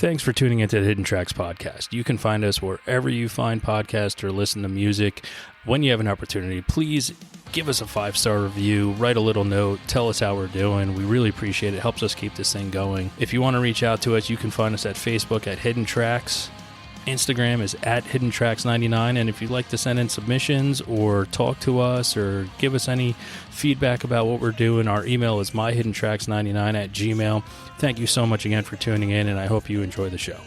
Thanks for tuning into the Hidden Tracks podcast. You can find us wherever you find podcasts or listen to music. When you have an opportunity, please give us a 5-star review, write a little note, tell us how we're doing. We really appreciate it. It helps us keep this thing going. If you want to reach out to us, you can find us at Facebook at Hidden Tracks. Instagram is at HiddenTracks99, and if you'd like to send in submissions or talk to us or give us any feedback about what we're doing, our email is myhiddentracks99@gmail. Thank you so much again for tuning in, and I hope you enjoy the show.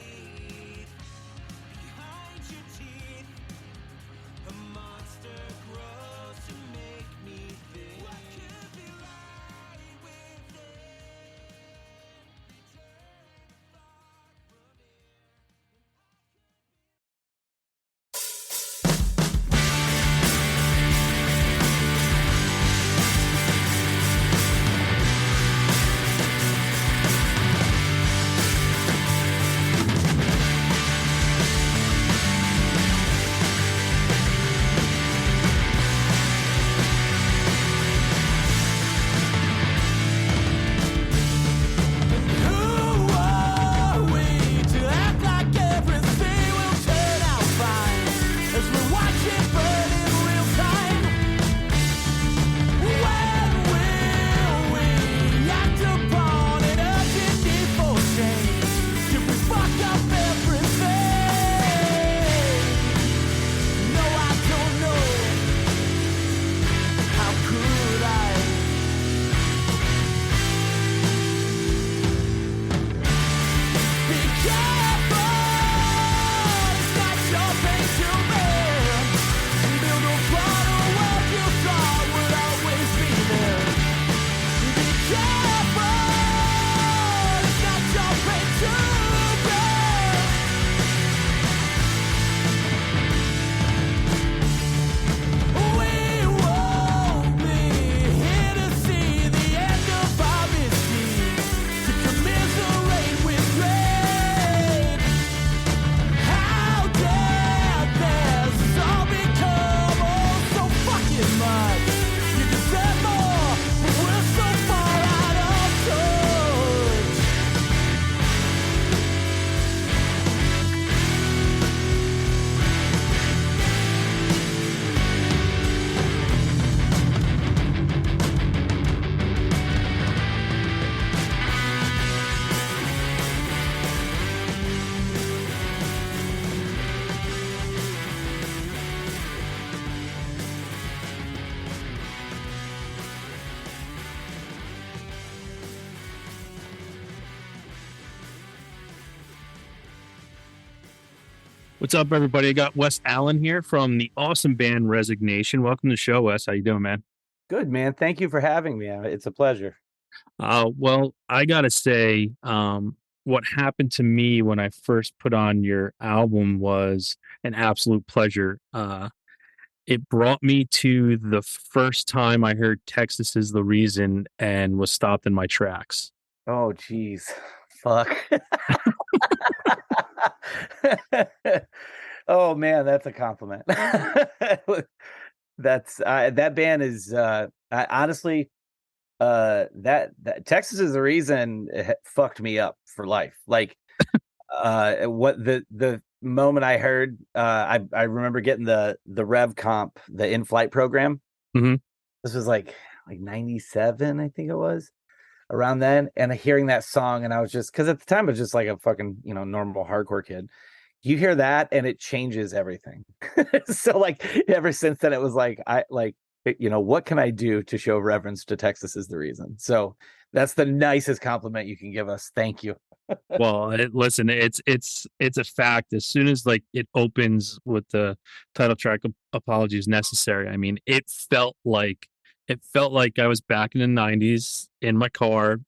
What's up, everybody? I got Wes Allen here from the awesome band Resignation. Welcome to the show, Wes. How you doing, man? Good, man. Thank you for having me. It's a pleasure. Well, I gotta say, what happened to me when I first put on your album was an absolute pleasure. It brought me to the first time I heard Texas is the Reason and was stopped in my tracks. Oh, geez. Fuck. Oh, man, that's a compliment. That band is honestly that Texas is the Reason it fucked me up for life. Like what the moment I heard I remember getting the Rev Comp, the in-flight program. Mm-hmm. This was like 97, I think it was, around then, and hearing that song, and I was just, because at the time I was just like a fucking normal hardcore kid. You hear that and it changes everything. So like ever since then it was like what can I do to show reverence to Texas is the Reason. So that's the nicest compliment you can give us. Thank you. Well, listen, it's a fact. As soon as like it opens with the title track "Apologies Necessary," I mean, it felt like I was back in the '90s in my car,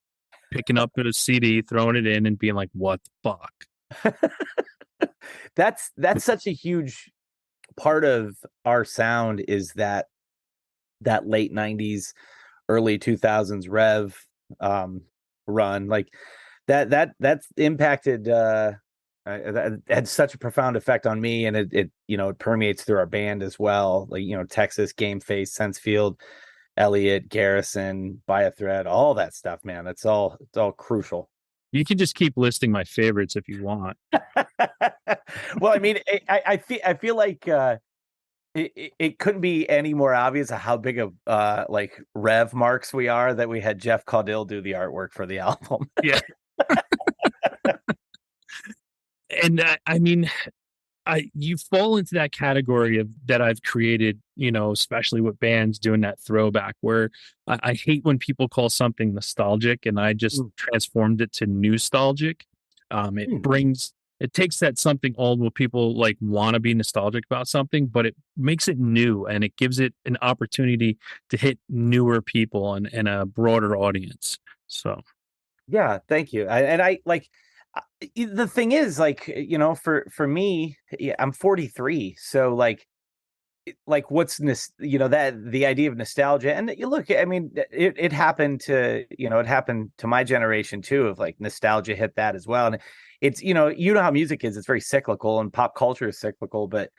picking up a CD, throwing it in, and being like, "What the fuck?" That's such a huge part of our sound, is that late 90s, early 2000s Rev run. Like that's impacted that had such a profound effect on me, and it permeates through our band as well. Like Texas, Game Face, Sensefield, Elliott, Garrison, By a Thread, all that stuff, man. It's all crucial. You can just keep listing my favorites if you want. Well, I mean, I feel like it couldn't be any more obvious of how big of like Rev marks we are that we had Jeff Caudill do the artwork for the album. Yeah. And I mean, you fall into that category of that I've created, especially with bands doing that throwback where I hate when people call something nostalgic and I just transformed it to nostalgic. It takes that something old where people like want to be nostalgic about something, but it makes it new and it gives it an opportunity to hit newer people and a broader audience. So Yeah, thank you. I like the thing is like for me, yeah, I'm 43, so like what's this, that the idea of nostalgia, and you look, I mean, it happened to, it happened to my generation too, of like nostalgia hit that as well. And it's, how music is, it's very cyclical and pop culture is cyclical, but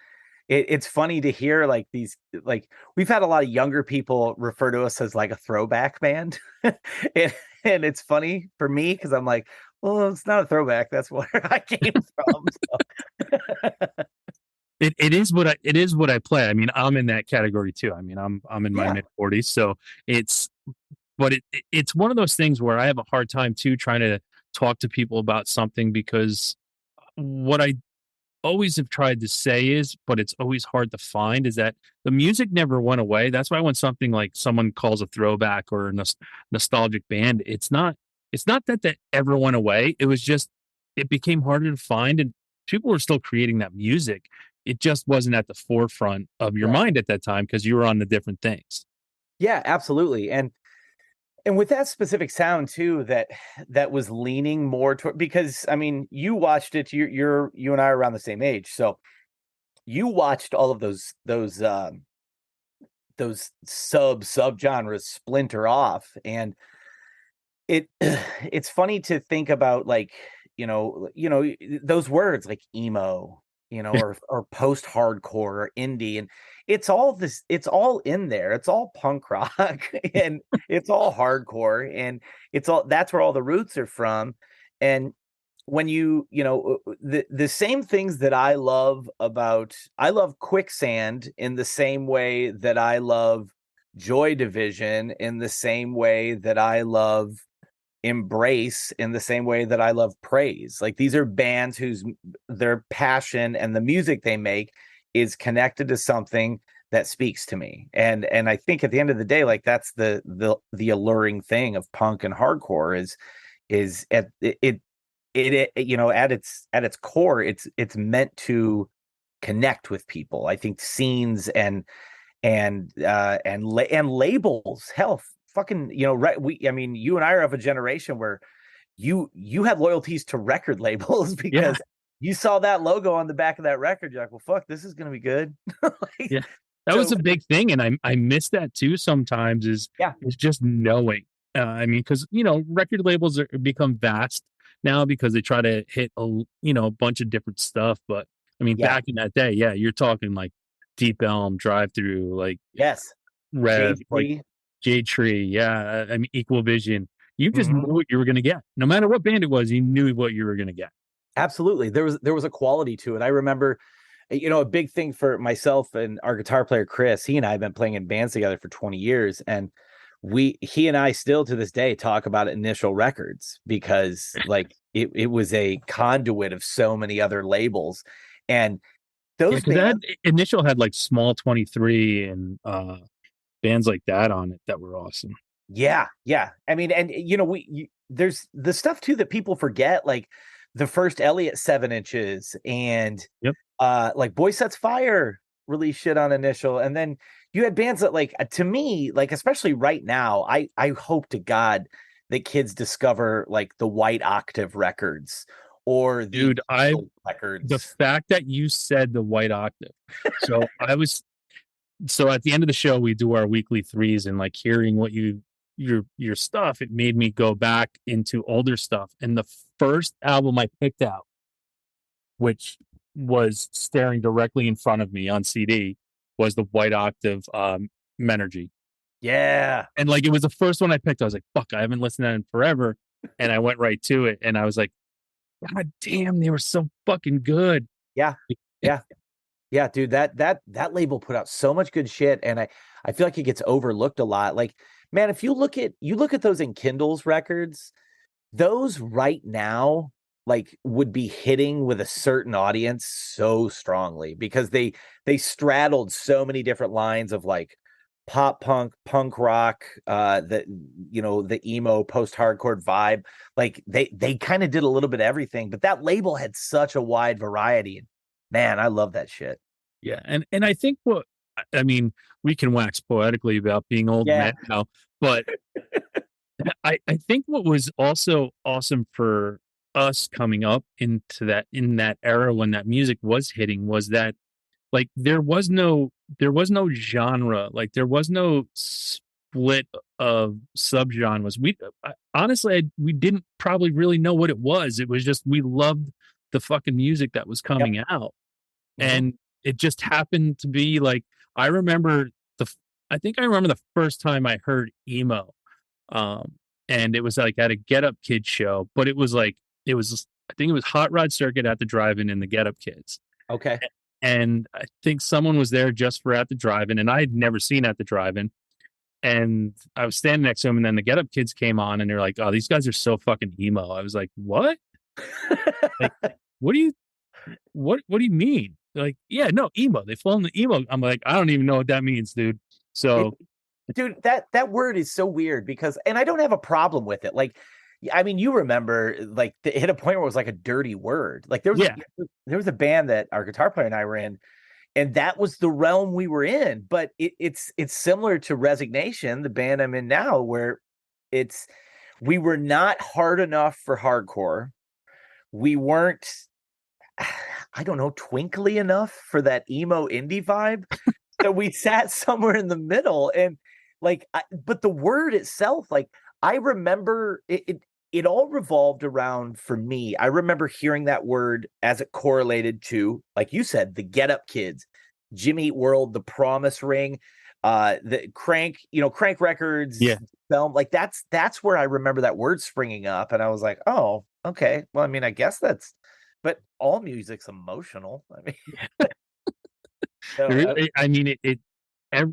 it's funny to hear like these, like we've had a lot of younger people refer to us as like a throwback band. and, and it's funny for me because I'm like, well, it's not a throwback, that's where I came from. So. it is what I play. I mean, I'm in that category too. I mean, I'm in my mid 40s, so it's but it's one of those things where I have a hard time too trying to talk to people about something because what I always have tried to say is, but it's always hard to find, is that the music never went away. That's why when something like someone calls a throwback or a nostalgic band, it's not that ever went away. It was just it became harder to find, and people were still creating that music. It just wasn't at the forefront of your mind at that time because you were on the different things. Yeah, absolutely. And with that specific sound too, that was leaning more toward, because I mean, you watched it, you and I are around the same age, so you watched all of those sub genres splinter off, and it it's funny to think about, like, those words like emo, or post hardcore or indie, and it's all in there. It's all punk rock and it's all hardcore, and it's all, that's where all the roots are from. And when the same things that I love Quicksand in the same way that I love Joy Division, in the same way that I love Embrace, in the same way that I love Praise. Like, these are bands whose their passion and the music they make is connected to something that speaks to me. And I think at the end of the day, like, that's the alluring thing of punk and hardcore is at at its core, it's meant to connect with people. I think scenes and labels, hell, fucking, right, I mean, you and I are of a generation where you had loyalties to record labels because you saw that logo on the back of that record, you're like, well, fuck, this is gonna be good. Like, Yeah, that was a big thing, and I miss that too sometimes. Is just knowing. I mean, because record labels become vast now because they try to hit a bunch of different stuff. But I mean, back in that day, you're talking like Deep Elm, Drive Through, like Rev, like Jade Tree, I mean, Equal Vision. You just knew what you were going to get. No matter what band it was, you knew what you were going to get. Absolutely. There was a quality to it. I remember, a big thing for myself and our guitar player, Chris, he and I have been playing in bands together for 20 years. And he and I still to this day talk about Initial Records because like it was a conduit of so many other labels. And those bands, that Initial had like Small 23 and bands like that on it that were awesome. Yeah. I mean, and there's the stuff too that people forget, like the first Elliott 7-inches and like Boy Sets Fire released shit on Initial. And then you had bands that, like, to me, like, especially right now, I hope to God that kids discover like the White Octave records or the records. The fact that you said the White Octave. So at the end of the show, we do our weekly threes, and like hearing what your stuff, it made me go back into older stuff. And the first album I picked out, which was staring directly in front of me on CD, was the White Octave Menergy. Yeah. And like it was the first one I picked. I was like, fuck, I haven't listened to that in forever. and I went right to it, and I was like, God damn, they were so fucking good. Yeah. Yeah. Yeah, dude, that label put out so much good shit, and I feel like it gets overlooked a lot. Like, man, if you look at those in Kindle's records, those right now like would be hitting with a certain audience so strongly because they straddled so many different lines of like pop punk, punk rock, the emo post-hardcore vibe. Like they kind of did a little bit of everything, but that label had such a wide variety. Man, I love that shit. Yeah, and I think I mean, we can wax poetically about being old Yeah. men now, but I think what was also awesome for us coming up into that in that era when that music was hitting was that like there was no genre, like there was no split of subgenres. We didn't probably really know what it was. It was just we loved the fucking music that was Yep. coming out. Mhm. And it just happened to be like I remember the f- I think I remember the first time I heard emo. Um and it was like at a Get Up Kids show, but it was I think it was Hot Rod Circuit at the drive-in and the Get Up Kids. Okay. And I think someone was there just for at the drive-in and I had never seen at the drive-in. And I was standing next to him and then the Get Up Kids came on and they're like, "Oh, these guys are so fucking emo." I was like, "What? Like what do you what do you mean?" They're like, "Yeah, no, emo. They fall into emo." I'm like, "I don't even know what that means, dude." It, So, dude, that word is so weird because, and I don't have a problem with it. Like, I mean, you remember, like, it hit a point where it was like a dirty word. Like, yeah. there was a band that our guitar player and I were in, and that was the realm we were in. But it's similar to Resignation, the band I'm in now, where it's we were not hard enough for hardcore. We weren't, I don't know, twinkly enough for that emo indie vibe. So we sat somewhere in the middle, and like but the word itself, like I remember it all revolved around, for me, I remember hearing that word as it correlated to, like you said, the Get Up Kids, Jimmy Eat World, the Promise Ring, the Crank, Crank Records Yeah. film. Like that's where I remember that word springing up, and I was like, oh, okay, well, I mean, I guess that's, but all music's emotional. I mean, so I mean,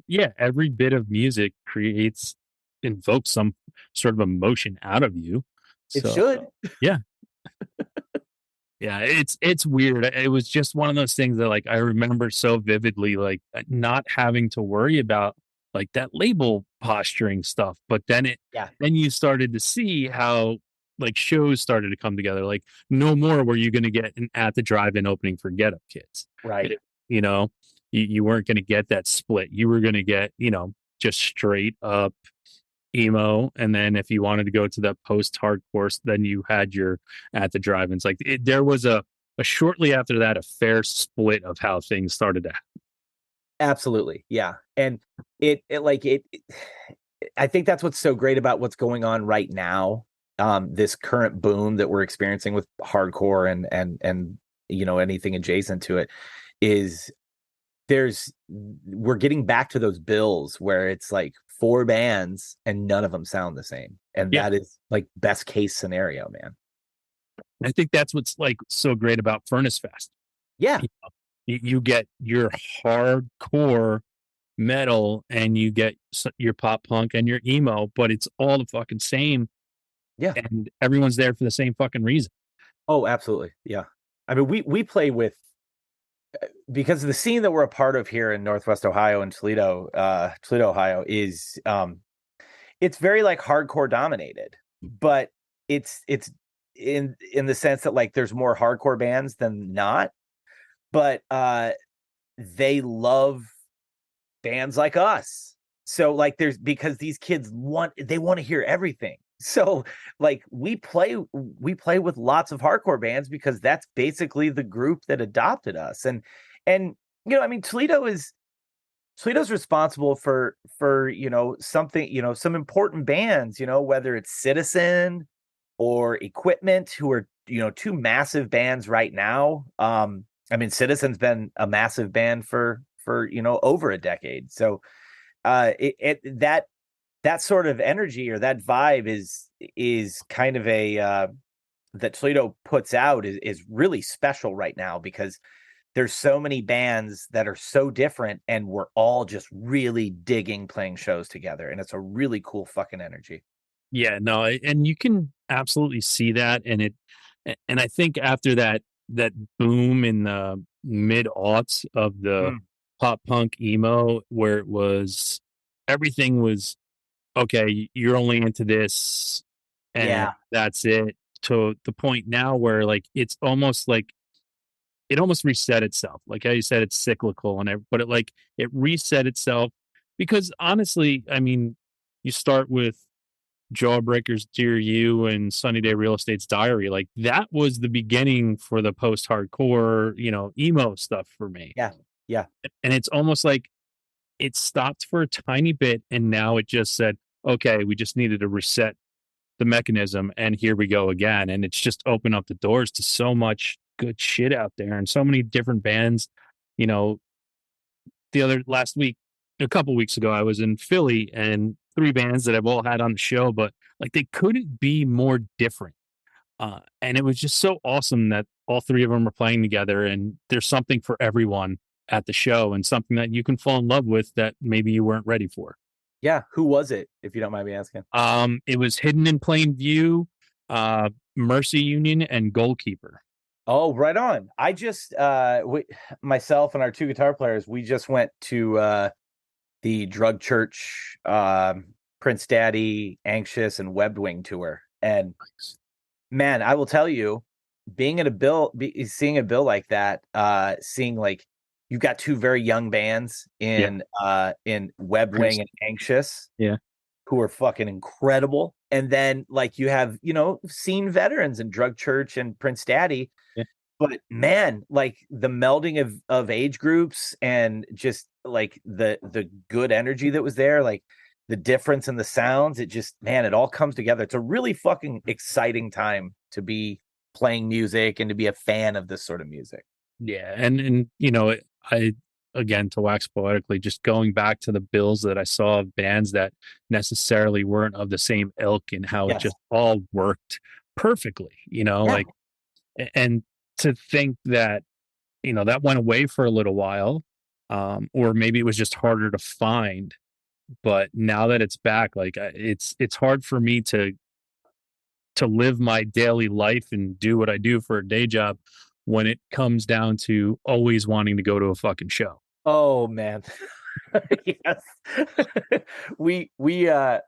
yeah, every bit of music invokes some sort of emotion out of you. it So, should. yeah, yeah, it's weird. It was just one of those things that like I remember so vividly, like not having to worry about like that label posturing stuff. But Yeah. then you started to see how like shows started to come together. Like no more were you going to get an at the drive-in opening for Get Up Kids. Right. You know, you weren't going to get that split. You were going to get just straight up emo, and then if you wanted to go to the post hardcore, then you had your at the drive-ins. Like there was a shortly after that a fair split of how things started to happen. Absolutely. Yeah. And I think that's what's so great about what's going on right now. This current boom that we're experiencing with hardcore and anything adjacent to it is we're getting back to those bills where it's like four bands and none of them sound the same. And Yeah, that is like best case scenario, man. I think that's what's like so great about Furnace Fest. Yeah. You get your hardcore metal and you get your pop punk and your emo, but it's all the fucking same, Yeah. and everyone's there for the same fucking reason. Oh, absolutely. Yeah. I mean, we play with, because the scene that we're a part of here in Northwest Ohio and Toledo, Ohio is it's very like hardcore dominated, but it's in the sense that like there's more hardcore bands than not, but they love bands like us. So like there's, because these kids want to hear everything. So like we play with lots of hardcore bands because that's basically the group that adopted us. And I mean, Toledo's responsible for something, some important bands, whether it's Citizen or Equipment, who are two massive bands right now. I mean, Citizen's been a massive band for over a decade. So that that sort of energy or that vibe is kind of a that Toledo puts out is really special right now, because there's so many bands that are so different, and we're all just really digging playing shows together, and it's a really cool fucking energy. Yeah, no, and you can absolutely see that, and I think after that boom in the mid aughts of the Mm. pop punk emo, where it was everything was okay, you're only into this, and Yeah. that's it. To the point now where like it's almost like it almost reset itself. Like how you said, it's cyclical, but it reset itself because honestly, I mean, you start with Jawbreakers, Dear You, and Sunny Day Real Estate's Diary. Like that was the beginning for the post-hardcore, emo stuff for me. Yeah. Yeah. And it's almost like it stopped for a tiny bit, and now it just said, "Okay, we just needed to reset the mechanism, and here we go again." And it's just opened up the doors to so much good shit out there, and so many different bands. You know, last week, a couple weeks ago, I was in Philly, and three bands that I've all had on the show, but like they couldn't be more different. And it was just so awesome that all three of them are playing together, and there's something for everyone at the show, and something that you can fall in love with that maybe you weren't ready for. Yeah. Who was it, if you don't mind me asking? It was Hidden in Plain View, Mercy Union, and Goalkeeper. Oh, right on. I just myself and our two guitar players, we just went to the Drug Church, Prince Daddy, Anxious, and Webbed Wing tour. And man, I will tell you, being at seeing a bill like that, seeing like you've got two very young bands in Webbed Wing and Anxious, Yeah. who are fucking incredible. And then like you have, scene veterans in Drug Church and Prince Daddy. Yeah. But man, like the melding of age groups and just like the good energy that was there, like the difference in the sounds, it all comes together. It's a really fucking exciting time to be playing music and to be a fan of this sort of music. Yeah. And I, again, to wax poetically, just going back to the bills that I saw of bands that necessarily weren't of the same ilk, and how it Yes. just all worked perfectly, like, and to think that, that went away for a little while, or maybe it was just harder to find. But now that it's back, like it's hard for me to live my daily life and do what I do for a day job when it comes down to always wanting to go to a fucking show. Oh man. Yes. We've got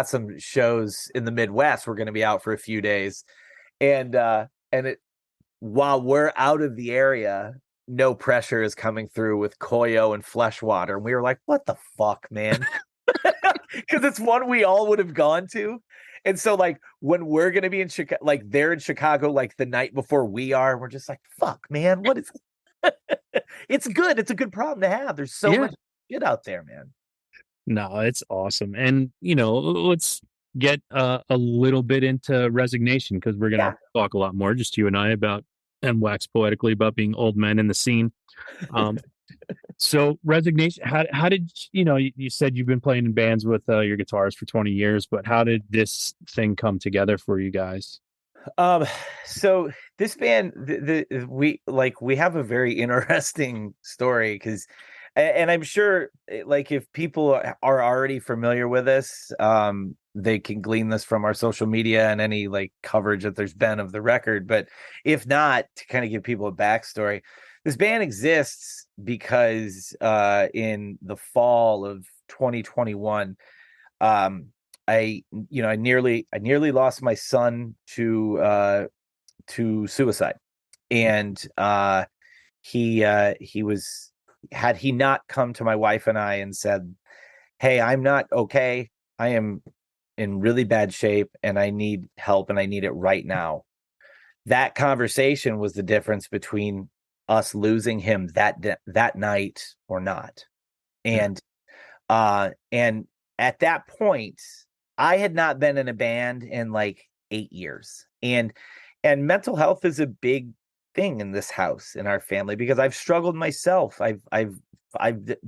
some shows in the Midwest. We're going to be out for a few days. And while we're out of the area, No Pressure is coming through with Koyo and Fleshwater. And we were like, what the fuck, man? Because it's one we all would have gone to. And so like when we're going to be in Chicago, like they're in Chicago, like the night before we are, we're just like, fuck, man, what is it's good. It's a good problem to have. There's so much shit out there, man. No, it's awesome. And, let's get a little bit into Resignation, because we're going to talk a lot more, just you and I, about and wax poetically about being old men in the scene. So Resignation, how did, you said you've been playing in bands with your guitars for 20 years, but how did this thing come together for you guys? So this band, we have a very interesting story, because, and I'm sure like if people are already familiar with us, they can glean this from our social media and any like coverage that there's been of the record. But if not, to kind of give people a backstory, this band exists because in the fall of 2021, I nearly lost my son to suicide. And he was, had he not come to my wife and I and said, hey, I'm not okay, I am in really bad shape and I need help and I need it right now. That conversation was the difference between us losing him that night or not. And at that point, I had not been in a band in like 8 years. And mental health is a big thing in this house, in our family, because I've struggled myself. I've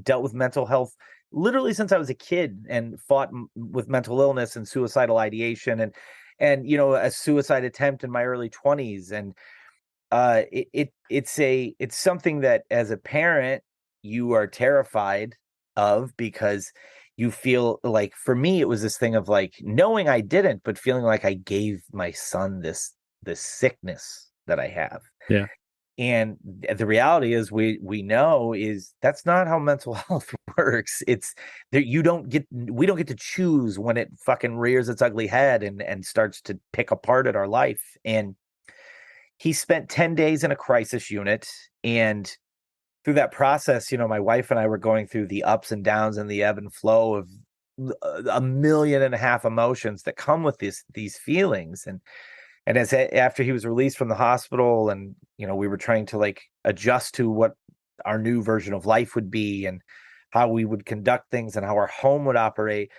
dealt with mental health literally since I was a kid, and fought with mental illness and suicidal ideation, and a suicide attempt in my early 20s. And it's something that as a parent you are terrified of, because you feel like, for me, it was this thing of like knowing I didn't, but feeling like I gave my son this sickness that I have. Yeah. And the reality is, we know is that's not how mental health works. It's that we don't get to choose when it fucking rears its ugly head and starts to pick apart at our life. And he spent 10 days in a crisis unit, and through that process, my wife and I were going through the ups and downs and the ebb and flow of 1.5 million emotions that come with these feelings. And after he was released from the hospital, and we were trying to like adjust to what our new version of life would be and how we would conduct things and how our home would operate,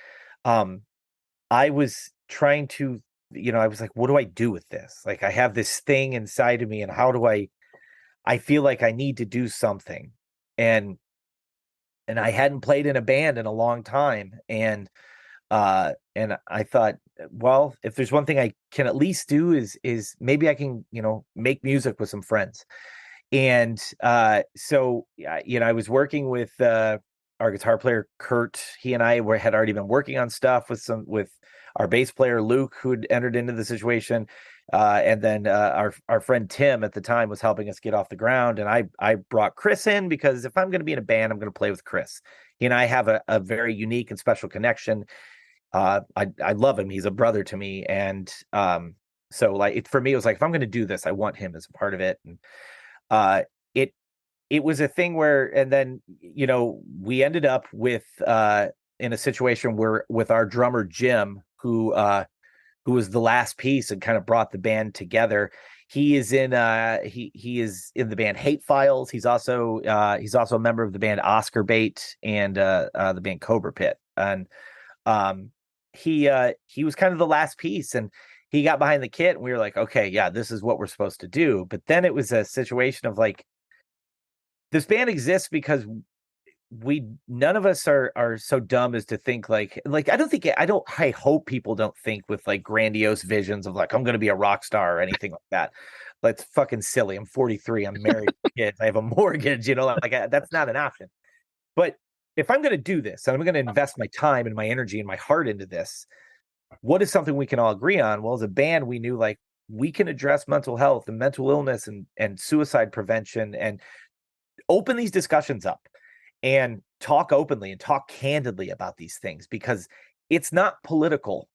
I was trying to, I was like, what do I do with this? Like, I have this thing inside of me, and how do I feel like I need to do something. And I hadn't played in a band in a long time. And I thought, well, if there's one thing I can at least do is maybe I can, make music with some friends. And so I was working with our guitar player Kurt. He and I had already been working on stuff with our bass player Luke, who'd entered into the situation. And then our friend Tim at the time was helping us get off the ground. And I brought Chris in, because if I'm going to be in a band, I'm going to play with Chris. He and I have a very unique and special connection. I love him. He's a brother to me. And so like, for me, it was like, if I'm going to do this, I want him as a part of it. And it was a thing where, and then, we ended up with in a situation where, with our drummer Jim, who was the last piece and kind of brought the band together. He is in he is in the band Hate Files. He's also a member of the band Oscar Bait and the band Cobra Pit. And he was kind of the last piece, and he got behind the kit, and we were like, okay, yeah, this is what we're supposed to do. But then it was a situation of like, this band exists because none of us are so dumb as to think like I hope people don't think with like grandiose visions of like, I'm going to be a rock star or anything like that. That's fucking silly. I'm 43. I'm married with kids. I have a mortgage, that's not an option. But if I'm going to do this, and I'm going to invest my time and my energy and my heart into this, what is something we can all agree on? Well, as a band, we knew like we can address mental health and mental illness and suicide prevention, and open these discussions up and talk openly and talk candidly about these things, because it's not political.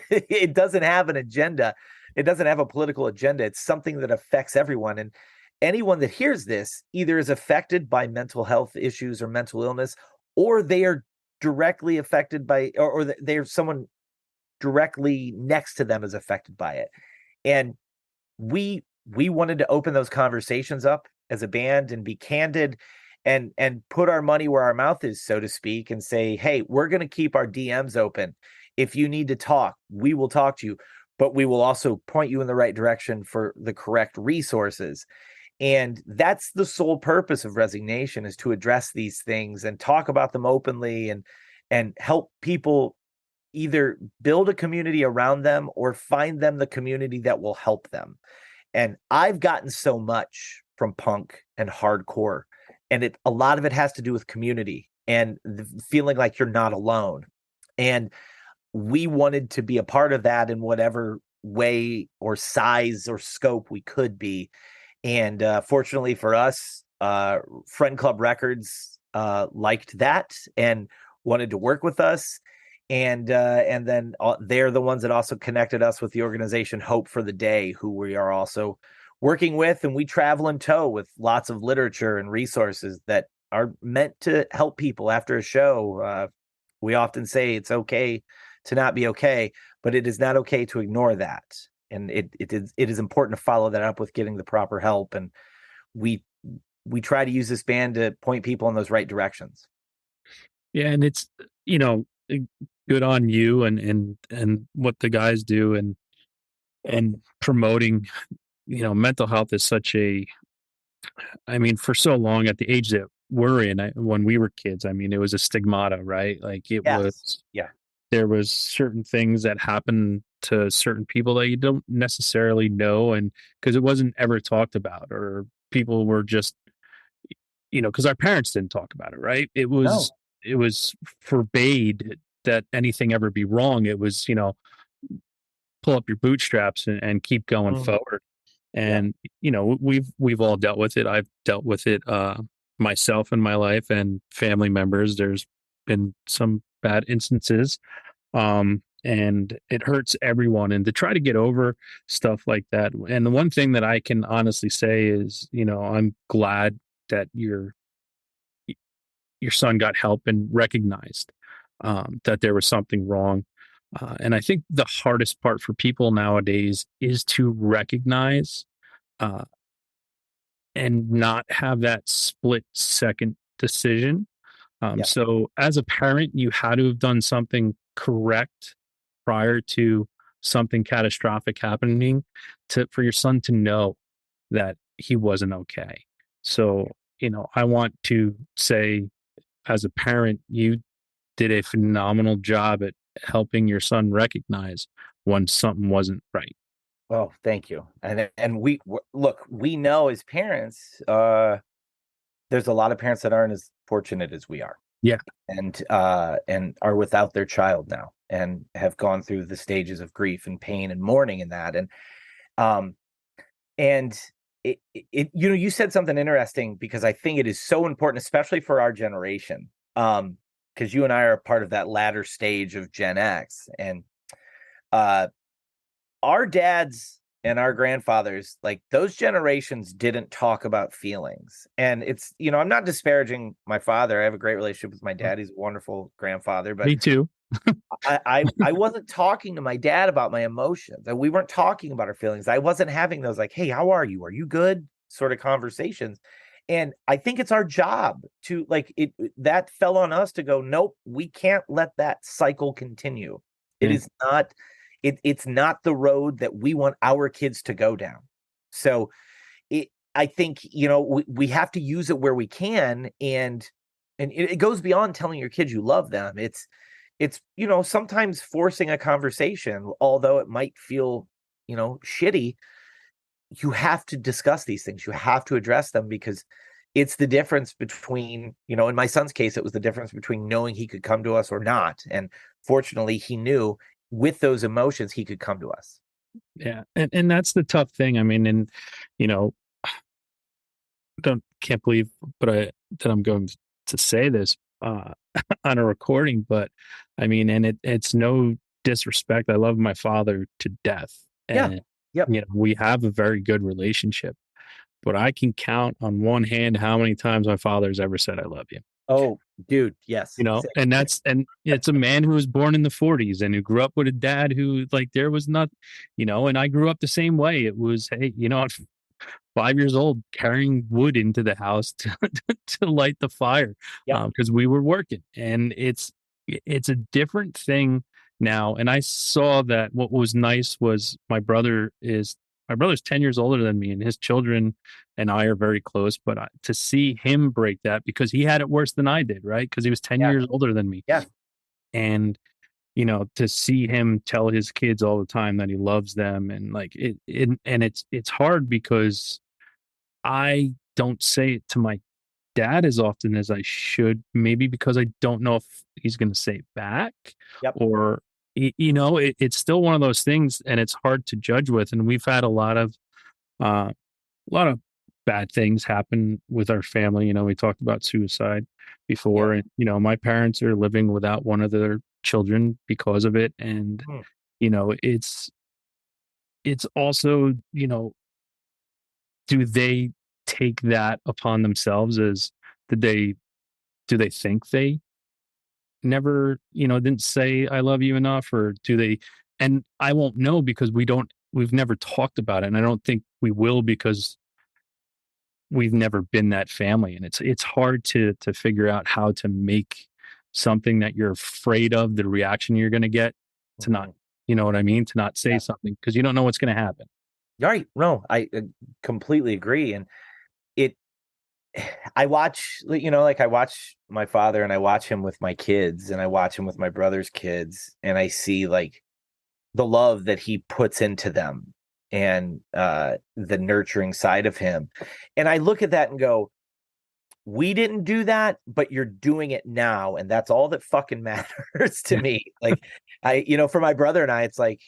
It doesn't have an agenda. It doesn't have a political agenda. It's something that affects everyone. And anyone that hears this either is affected by mental health issues or mental illness, or they are directly affected by, or they're someone directly next to them is affected by it. And we wanted to open those conversations up as a band and be candid and put our money where our mouth is, so to speak, and say, hey, we're going to keep our DMs open. If you need to talk, we will talk to you, but we will also point you in the right direction for the correct resources. And that's the sole purpose of Resignation, is to address these things and talk about them openly and help people either build a community around them or find them the community that will help them. And I've gotten so much from punk and hardcore, and a lot of it has to do with community and the feeling like you're not alone. And we wanted to be a part of that in whatever way or size or scope we could be. And fortunately for us, Friend Club Records liked that and wanted to work with us. And then they're the ones that also connected us with the organization Hope for the Day, who we are also working with. And we travel in tow with lots of literature and resources that are meant to help people after a show. We often say it's okay to not be okay, but it is not okay to ignore that. And it is important to follow that up with getting the proper help. And we try to use this band to point people in those right directions. Yeah, and it's good on you and what the guys do and promoting mental health is such a, I mean, for so long at the age that we're in when we were kids. I mean, it was a stigmata, right? Like it Yes. was, Yeah. there was certain things that happened to certain people that you don't necessarily know, and because it wasn't ever talked about, or people were just, because our parents didn't talk about it, right? No. It was forbade that anything ever be wrong. It was, pull up your bootstraps and keep going Mm. forward. Yeah. And we've all dealt with it. I've dealt with it myself in my life and family members. There's been some bad instances, and it hurts everyone. And to try to get over stuff like that. And the one thing that I can honestly say is, I'm glad that your son got help and recognized that there was something wrong. And I think the hardest part for people nowadays is to recognize uh, and not have that split second decision. Yeah. So, as a parent, you had to have done something correct prior to something catastrophic happening for your son to know that he wasn't okay. So, I want to say, as a parent, you did a phenomenal job at helping your son recognize when something wasn't right. Oh, thank you. And look, we know as parents, there's a lot of parents that aren't as fortunate as we are. Yeah. And are without their child now and have gone through the stages of grief and pain and mourning and that. And you said something interesting, because I think it is so important, especially for our generation. Because you and I are part of that latter stage of Gen X, and our dads and our grandfathers, like those generations, didn't talk about feelings. And it's, I'm not disparaging my father. I have a great relationship with my dad. He's a wonderful grandfather, but Me too. I wasn't talking to my dad about my emotions, and we weren't talking about our feelings. I wasn't having those like, hey, how are you? Are you good? Sort of conversations. And I think it's our job to that fell on us to go, nope, we can't let that cycle continue. It Yeah. is not, it's not the road that we want our kids to go down. So I think, we have to use it where we can. And it goes beyond telling your kids you love them. It's sometimes forcing a conversation, although it might feel, shitty. You have to discuss these things. You have to address them, because it's the difference between, in my son's case, it was the difference between knowing he could come to us or not. And fortunately, he knew with those emotions, he could come to us. Yeah. And that's the tough thing. I mean, and, can't believe, that I'm going to say this on a recording, but I mean, and it's no disrespect. I love my father to death. Yeah. And, Yep. we have a very good relationship, but I can count on one hand how many times my father's ever said, I love you. Oh, dude. Yes. And it's a man who was born in the 40s and who grew up with a dad who, like, there was not, and I grew up the same way. It was, hey, I'm 5 years old carrying wood into the house to light the fire, because we were working. And it's a different thing now. And I saw that what was nice was my brother's 10 years older than me, and his children and I are very close. But to see him break that, because he had it worse than I did, right? Because he was 10 years older than me. Yeah. And, to see him tell his kids all the time that he loves them, and like and it's hard because I don't say it to my dad as often as I should, maybe because I don't know if he's going to say it back. Yep. Or, it's still one of those things, and it's hard to judge with. And we've had a lot of bad things happen with our family. We talked about suicide before, and, my parents are living without one of their children because of it. And, it's also, do they take that upon themselves as, do they think they never, didn't say I love you enough, or do they? And I won't know, because we've never talked about it. And I don't think we will, because we've never been that family. And it's hard to figure out how to make something that you're afraid of, the reaction you're going to get, to not, you know what I mean? To not say something, because you don't know what's going to happen. Right. No, I completely agree. And I watch, like I watch my father and I watch him with my kids and I watch him with my brother's kids and I see like the love that he puts into them and the nurturing side of him. And I look at that and go, we didn't do that, but you're doing it now. And that's all that fucking matters to me. Like for my brother and I, it's like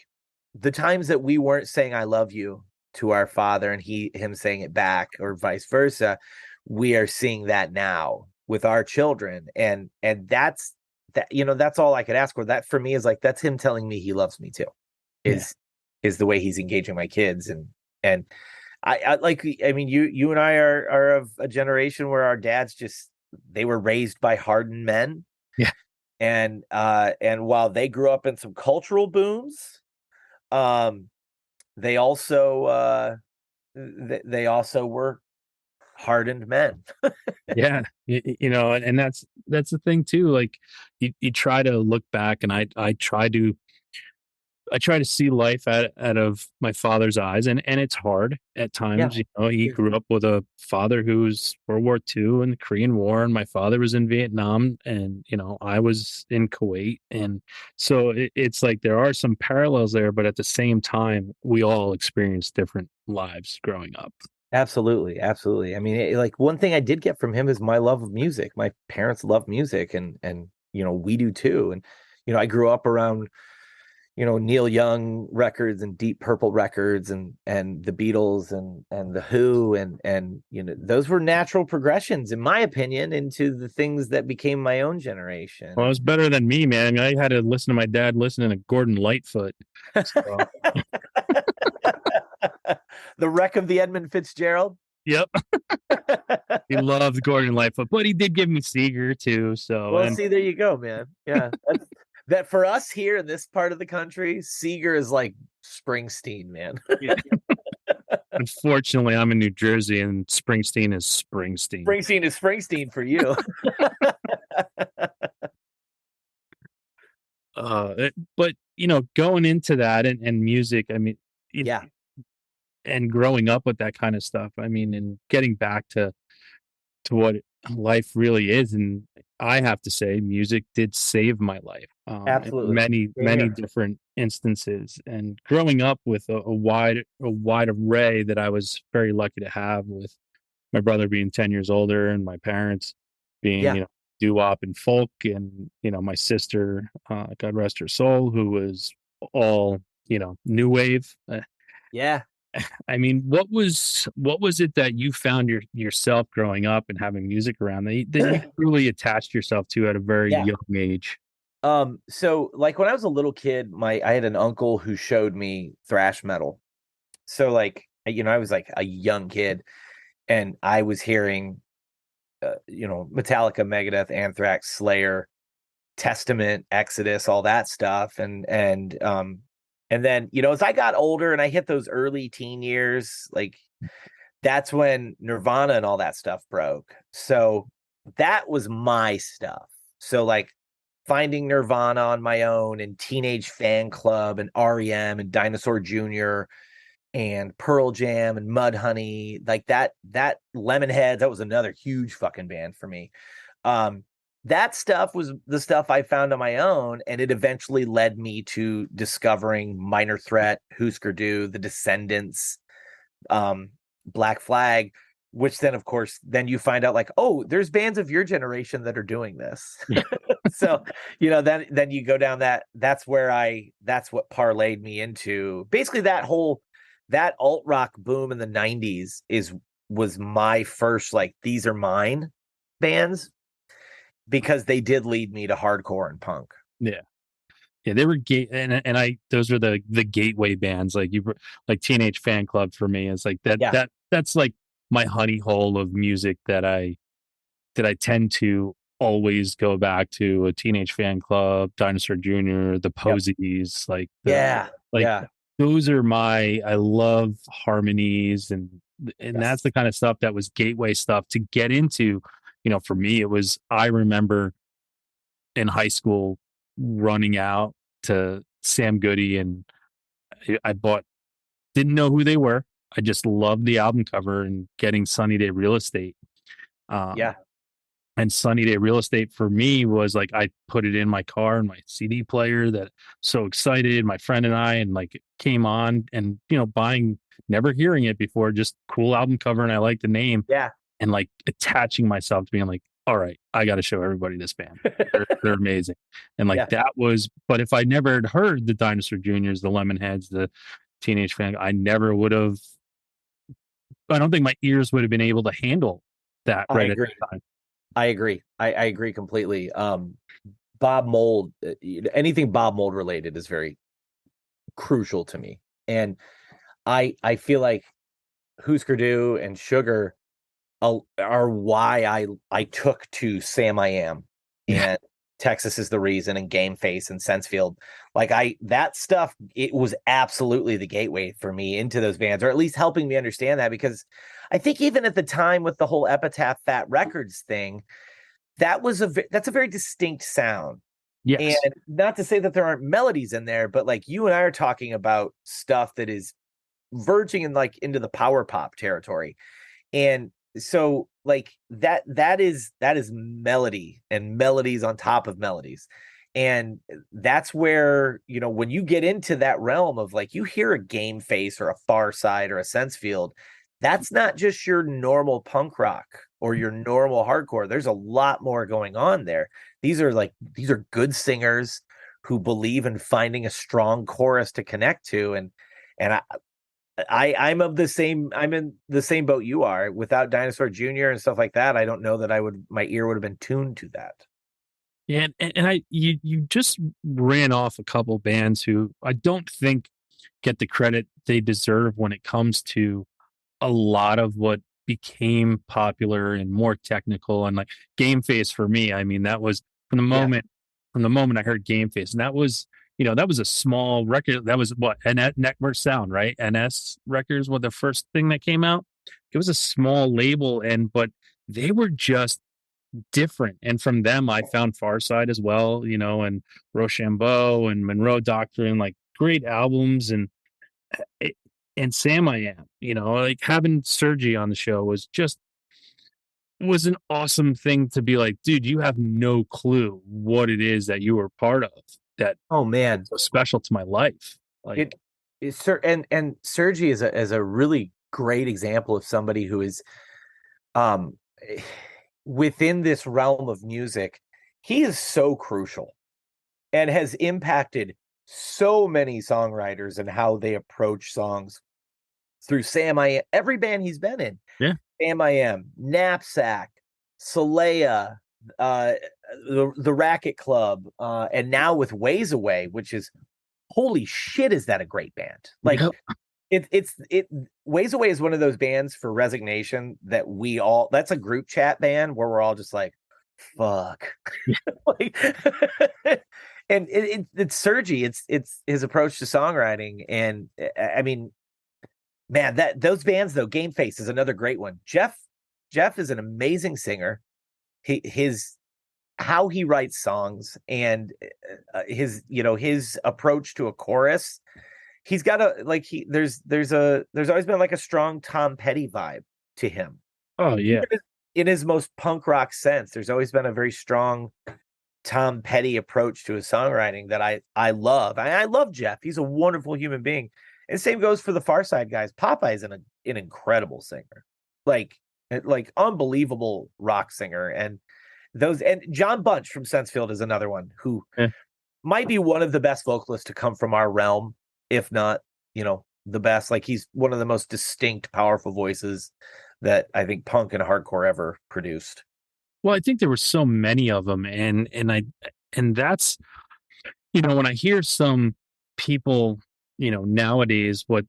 the times that we weren't saying I love you to our father and him saying it back or vice versa, we are seeing that now with our children. And that's that's all I could ask for. That for me is like, that's him telling me he loves me too, is the way he's engaging my kids. And I like, I mean, you and I are of a generation where our dads they were raised by hardened men. Yeah. And while they grew up in some cultural booms, they also were hardened men. Yeah. And that's the thing too. Like you try to look back, and I try to see life out of my father's eyes, and it's hard at times. He grew up with a father who was World War II and the Korean War, and my father was in Vietnam, and I was in Kuwait, and so it's like there are some parallels there, but at the same time, we all experience different lives growing up. Absolutely. I mean, like one thing I did get from him is my love of music. My parents love music, and we do too. And I grew up around Neil Young records and Deep Purple records and the Beatles and the Who and those were natural progressions, in my opinion, into the things that became my own generation. Well, it was better than me, man. I had to listen to my dad listening to Gordon Lightfoot. So. The Wreck of the Edmund Fitzgerald. Yep. He loved Gordon Lightfoot, but he did give me Seeger too. So, well, see, there you go, man. Yeah. That for us here in this part of the country, Seeger is like Springsteen, man. Yeah. Unfortunately, I'm in New Jersey, and Springsteen is Springsteen. Springsteen is Springsteen for you. But going into that and music, I mean, yeah, and growing up with that kind of stuff, I mean, and getting back to what life really is, and I have to say, music did save my life. Absolutely, many different instances, and growing up with a wide array that I was very lucky to have, with my brother being 10 years older and my parents being doo-wop and folk, and my sister, God rest her soul, who was all new wave. Yeah. I mean, what was it that you found yourself growing up and having music around that you truly attached yourself to at a very young age? So like when I was a little kid, I had an uncle who showed me thrash metal. So like, I was like a young kid and I was hearing, Metallica, Megadeth, Anthrax, Slayer, Testament, Exodus, all that stuff. And then, as I got older and I hit those early teen years, like that's when Nirvana and all that stuff broke. So that was my stuff. So like finding Nirvana on my own and Teenage Fan Club and REM and Dinosaur Jr. and Pearl Jam and Mudhoney, like that Lemonheads, that was another huge fucking band for me. That stuff was the stuff I found on my own, and it eventually led me to discovering Minor Threat, Hüsker Dü, The Descendants, Black Flag, which then, of course, then you find out like, oh, there's bands of your generation that are doing this. So, then you go down that's what parlayed me into basically that alt rock boom in the 90s was my first, like, these are mine bands, because they did lead me to hardcore and punk. Yeah, they were those were the gateway bands, like Teenage Fan Club for me is like that. Yeah. That's like my honey hole of music that I tend to always go back to. A Teenage Fan Club, Dinosaur Jr., the Posies, those are I love harmonies and that's the kind of stuff that was gateway stuff to get into. For me, it was, I remember in high school running out to Sam Goody, and didn't know who they were. I just loved the album cover and getting Sunny Day Real Estate. Yeah. And Sunny Day Real Estate for me was like I put it in my car and my CD player that so excited, my friend and I, and like it came on and buying, never hearing it before, just cool album cover and I like the name Yeah. and like attaching myself to being like, all right, I got to show everybody this band. They're amazing. And like Yeah. that was, but if I never had heard the Dinosaur Juniors, the Lemonheads, the Teenage Fan, I never would have, I don't think my ears would have been able to handle that I right agree. at the time. I agree. I agree completely. Bob Mold, anything Bob Mold related is very crucial to me. And I feel like Hüsker Dü and Sugar are why I took to Samiam and Texas is the Reason and Game Face and Sensefield. Like that stuff, it was absolutely the gateway for me into those bands, or at least helping me understand that, because I think even at the time with the whole Epitaph Fat Records thing, that's a very distinct sound. Yes. And not to say that there aren't melodies in there, but like you and I are talking about stuff that is verging in like into the power pop territory. And so like that is melody and melodies on top of melodies. And that's where, when you get into that realm of like, you hear a Game Face or a Far Side or a Sensefield, that's not just your normal punk rock or your normal hardcore. There's a lot more going on there. These are good singers who believe in finding a strong chorus to connect to. And I'm in the same boat you are. Without Dinosaur Jr. and stuff like that, I don't know that my ear would have been tuned to that. Yeah, and you just ran off a couple bands who I don't think get the credit they deserve when it comes to a lot of what became popular and more technical. And like Game Face for me, I mean, that was from the moment I heard Game Face, and that was a small record. That was what Network Sound, right? NS Records was the first thing that came out. It was a small label, but they were just different. And from them, I found Farside as well, and Rochambeau and Monroe Doctrine, like great albums. And Sam I Am, like having Sergi on the show was an awesome thing to be like, dude, you have no clue what it is that you were part of that. Oh man, so special to my life. Like and Sergi is a really great example of somebody who is within this realm of music. He is so crucial and has impacted so many songwriters and how they approach songs through Sam I Am, every band he's been in. Yeah. Sam I Am, Knapsack, Solea, the Racket Club, and now with Ways Away, which is, holy shit, is that a great band? Like it's Ways Away is one of those bands for Resignation that that's a group chat band where we're all just like, fuck. Like, and it's Sergi, it's his approach to songwriting. And I mean, man, those bands though, Game Face is another great one. Jeff is an amazing singer. His how he writes songs and his approach to a chorus. He's got there's always been like a strong Tom Petty vibe to him. Oh yeah. In his most punk rock sense, there's always been a very strong Tom Petty approach to his songwriting that I love. I love Jeff. He's a wonderful human being. And same goes for the Far Side guys. Popeye's an incredible singer, like unbelievable rock singer. And John Bunch from Sensefield is another one who might be one of the best vocalists to come from our realm, if not, the best. Like he's one of the most distinct, powerful voices that I think punk and hardcore ever produced. Well, I think there were so many of them, and that's when I hear some people, nowadays what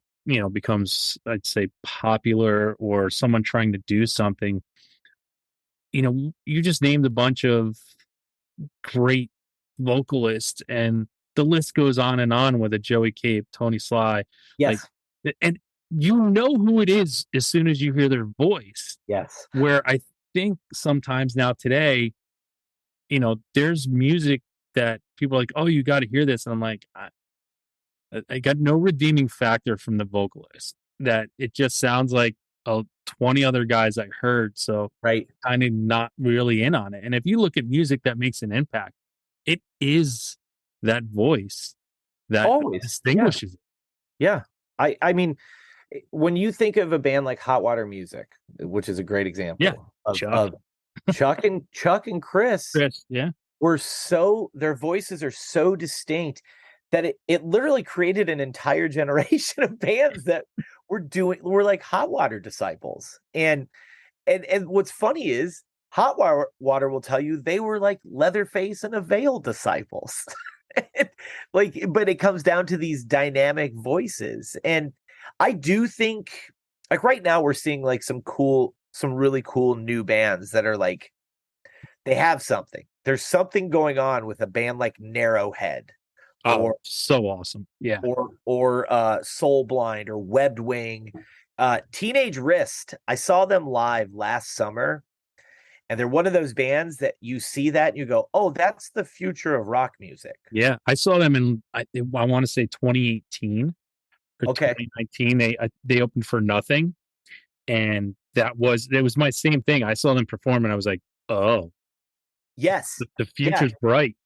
becomes, I'd say, popular or someone trying to do something, you just named a bunch of great vocalists, and the list goes on and on with a Joey Cape, Tony Sly, yes, and who it is as soon as you hear their voice. Yes, where I think sometimes now today, there's music that people are like, oh, you got to hear this. And I'm like, I got no redeeming factor from the vocalist, that it just sounds like 20 other guys I heard. So Right. kind of not really in on it. And if you look at music that makes an impact, it is that voice that Always. Yeah. distinguishes it. Yeah. I mean, when you think of a band like Hot Water Music, which is a great example of Chuck and Chris Yeah. their voices are so distinct that it literally created an entire generation of bands that were like Hot Water disciples. And what's funny is Hot Water will tell you they were like Leatherface and Avail disciples. Like, but it comes down to these dynamic voices. And I do think, like, right now we're seeing like some really cool new bands that are like, they have something. There's something going on with a band like Narrowhead. Oh, so awesome. Yeah. Or Soul Blind or Webbed Wing. Teenage Wrist. I saw them live last summer. And they're one of those bands that you see that and you go, oh, that's the future of rock music. Yeah. I saw them in, I want to say 2018 or Okay. 2019. They opened for Nothing. And it was my same thing. I saw them perform and I was like, oh, yes, the future's bright.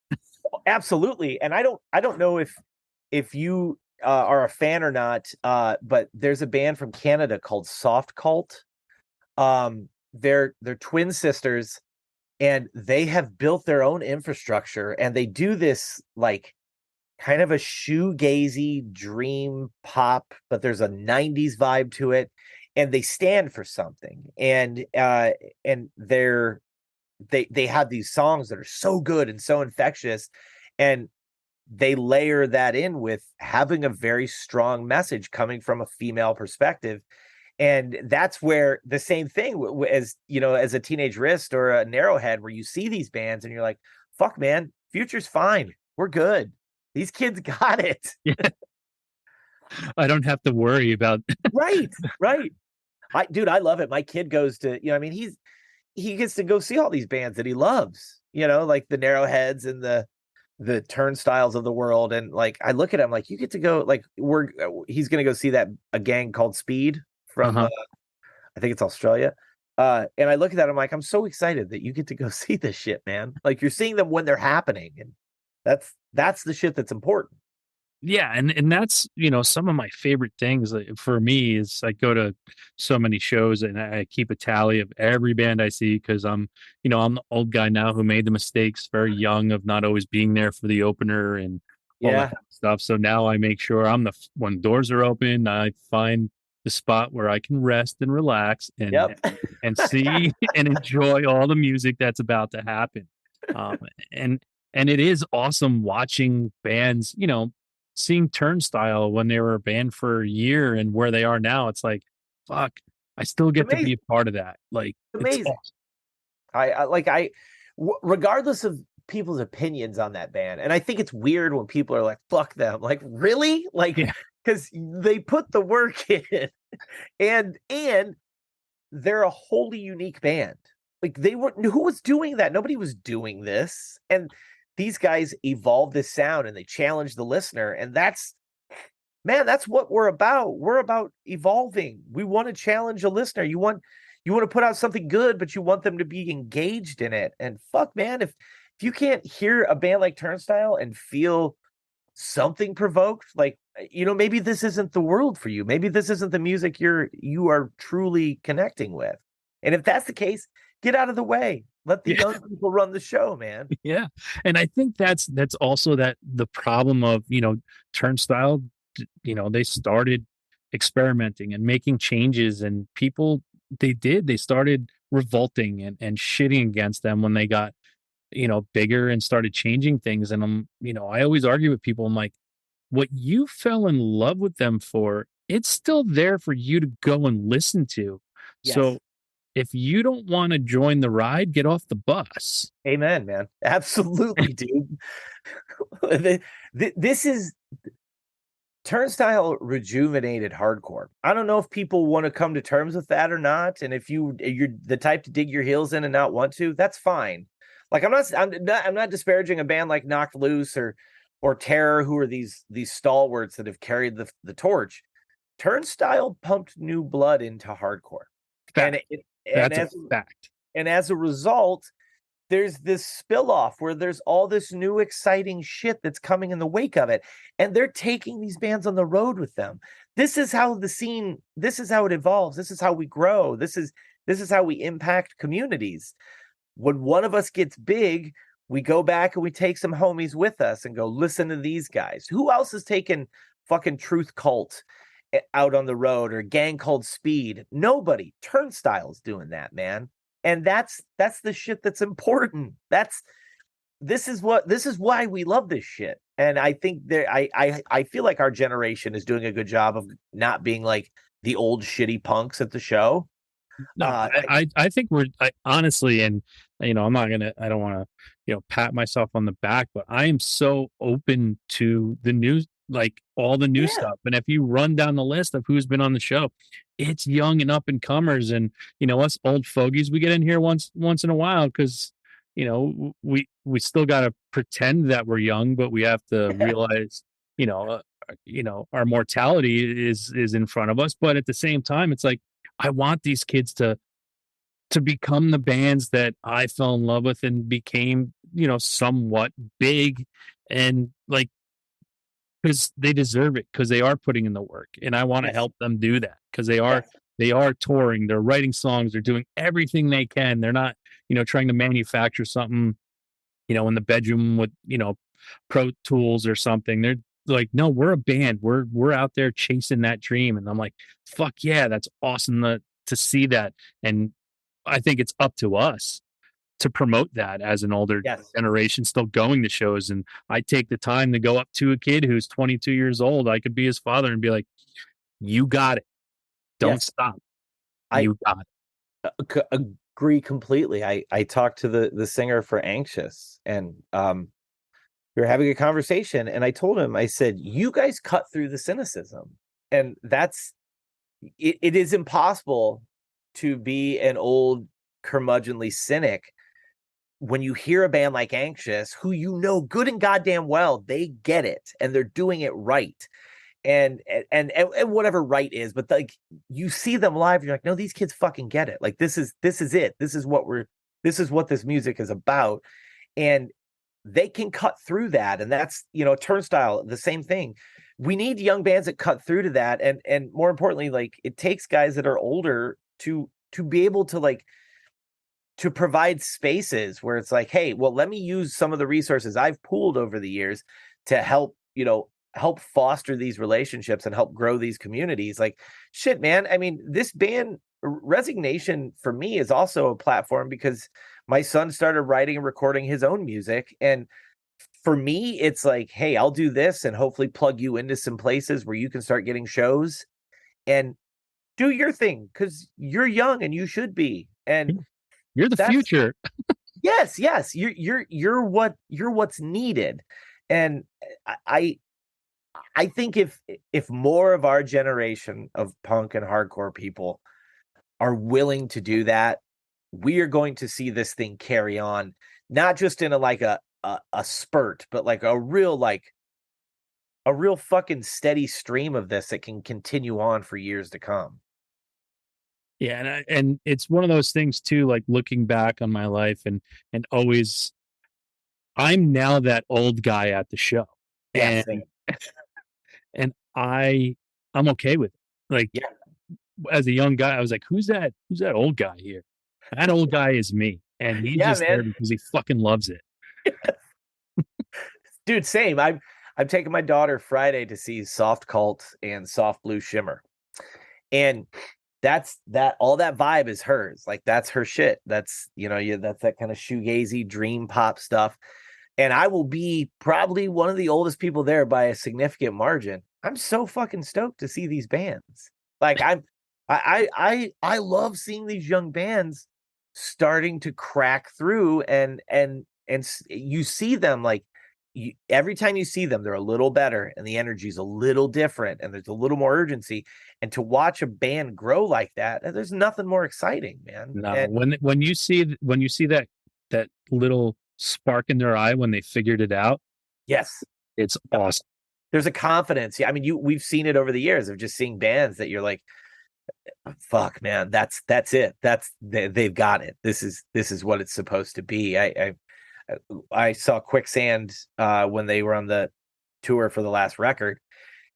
Absolutely. And I don't know if you are a fan or not, but there's a band from Canada called Soft Cult. They're twin sisters, and they have built their own infrastructure, and they do this like kind of a shoegazy dream pop, but there's a 90s vibe to it, and they stand for something. And they have these songs that are so good and so infectious, and they layer that in with having a very strong message coming from a female perspective. And that's where the same thing as, you know, as a Teenage Wrist or a Narrowhead, where you see these bands and you're like, fuck, man, future's fine. We're good. These kids got it. Yeah. I don't have to worry about. Right. I love it. My kid goes to, you know, I mean, he gets to go see all these bands that he loves, you know, like the Narrowheads and the Turnstiles of the world. And like, I look at him like, you get to go, like, he's going to go see a gang called Speed from, I think it's Australia. And I look at that, I'm like, I'm so excited that you get to go see this shit, man. Like, you're seeing them when they're happening. And that's the shit that's important. Yeah, and that's, you know, some of my favorite things for me is I go to so many shows and I keep a tally of every band I see, because I'm the old guy now who made the mistakes very young of not always being there for the opener and all that kind of stuff. So now I make sure when doors are open, I find the spot where I can rest and relax and see and enjoy all the music that's about to happen. And it is awesome watching bands, you know, seeing Turnstile when they were a band for a year and where they are now. It's like, fuck, I still get to be a part of that. Like, amazing. It's awesome. Regardless of people's opinions on that band, and I think it's weird when people are like, fuck them. Like, really? Like, because they put the work in, and they're a wholly unique band. Like, who was doing that? Nobody was doing this. And these guys evolved this sound and they challenged the listener. And that's what we're about. We're about evolving. We want to challenge a listener. You want to put out something good, but you want them to be engaged in it. And fuck, man, if you can't hear a band like Turnstile and feel something provoked, like, you know, maybe this isn't the world for you. Maybe this isn't the music you are truly connecting with. And if that's the case, get out of the way. Let the young people run the show, man. Yeah. And I think that's also the problem of, you know, Turnstile, you know, they started experimenting and making changes, and people, they started revolting and shitting against them when they got, you know, bigger and started changing things. And you know, I always argue with people. I'm like, what you fell in love with them for, it's still there for you to go and listen to. Yes. So if you don't want to join the ride, get off the bus. Amen, man. Absolutely, dude. This is Turnstile rejuvenated hardcore. I don't know if people want to come to terms with that or not. And if you're the type to dig your heels in and not want to, that's fine. Like, I'm not disparaging a band like Knocked Loose or Terror, who are these stalwarts that have carried the torch. Turnstile pumped new blood into hardcore. Fact. And That's a fact. And as a result, there's this spill off where there's all this new exciting shit that's coming in the wake of it. And they're taking these bands on the road with them. This is how the scene, this is how it evolves. This is how we grow. This is how we impact communities. When one of us gets big, we go back and we take some homies with us and go, listen to these guys. Who else is taking fucking Truth Cult out on the road, or Gang Called Speed? Nobody. Turnstile's doing that, man. And that's the shit that's important. This is why we love this shit. And I think I feel like our generation is doing a good job of not being like the old shitty punks at the show. No, I think honestly, and I don't want to, pat myself on the back, but I am so open to the news, like all the new stuff. And if you run down the list of who's been on the show, it's young and up and comers. And, us old fogies, we get in here once in a while because, we still got to pretend that we're young, but we have to realize, our mortality is in front of us. But at the same time, it's like, I want these kids to become the bands that I fell in love with and became, somewhat big, and like, because they deserve it, because they are putting in the work, and I want to help them do that, because they are touring, they're writing songs, they're doing everything they can. They're not, trying to manufacture something, in the bedroom with, Pro Tools or something. They're like, no, we're a band. We're out there chasing that dream. And I'm like, fuck yeah, that's awesome to see that. And I think it's up to us to promote that as an older generation still going to shows. And I take the time to go up to a kid who's 22 years old. I could be his father and be like, you got it. Don't stop. You got it. Agree completely. I talked to the singer for Anxious, and we were having a conversation, and I told him, I said, you guys cut through the cynicism, and it is impossible to be an old curmudgeonly cynic when you hear a band like Anxious, who good and goddamn well they get it and they're doing it right, and whatever right is, but like you see them live, you're like, no, these kids fucking get it. Like this is it. This is what this music is about, and they can cut through that. And that's, Turnstile, the same thing. We need young bands that cut through to that, and more importantly, like it takes guys that are older to be able to like to provide spaces where it's like, hey, well, let me use some of the resources I've pooled over the years to help foster these relationships and help grow these communities. Like, shit, man. I mean, this band Resignation for me is also a platform because my son started writing and recording his own music. And for me, it's like, hey, I'll do this and hopefully plug you into some places where you can start getting shows and do your thing, because you're young and you should be. And you're the future. Yes. You're what's needed. And I think if more of our generation of punk and hardcore people are willing to do that, we are going to see this thing carry on, not just in a spurt, but like a real fucking steady stream of this that can continue on for years to come. Yeah, and it's one of those things too, like looking back on my life and always, I'm now that old guy at the show. Yeah, and I'm okay with it. Like, as a young guy, I was like, who's that old guy here? That old guy is me. And he's just there because he fucking loves it. Dude, same. I'm taking my daughter Friday to see Soft Cult and Soft Blue Shimmer. And all that vibe is hers. Like, that's her shit. That's, that's that kind of shoegazy dream pop stuff. And I will be probably one of the oldest people there by a significant margin. I'm so fucking stoked to see these bands. Like, I love seeing these young bands starting to crack through, and you see them, like, every time you see them, they're a little better and the energy's a little different and there's a little more urgency. And to watch a band grow like that, there's nothing more exciting, man. No, when you see that little spark in their eye when they figured it out, yes, it's awesome. there's a confidence. Yeah, I mean, we've seen it over the years of just seeing bands that you're like, fuck, man, that's it. They've got it. This is what it's supposed to be. I saw Quicksand when they were on the tour for the last record,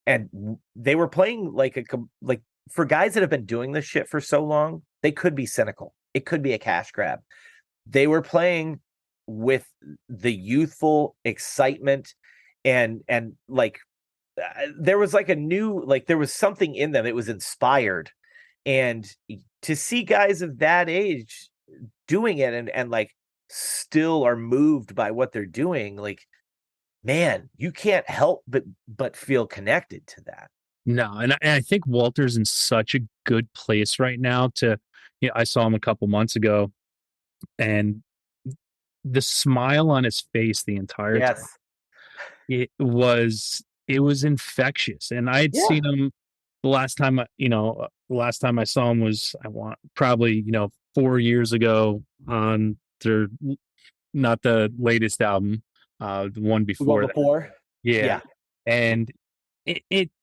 and they were playing like for guys that have been doing this shit for so long, they could be cynical. It could be a cash grab. They were playing with the youthful excitement and like there was like a new, like there was something in them. It was inspired. And to see guys of that age doing it and like still are moved by what they're doing, like, man, you can't help but feel connected to that. No, and I think Walter's in such a good place right now to, I saw him a couple months ago, and the smile on his face the entire time, it was infectious. And I had seen him the last time I saw him was probably 4 years ago on their, not the latest album, the one before that. Yeah. And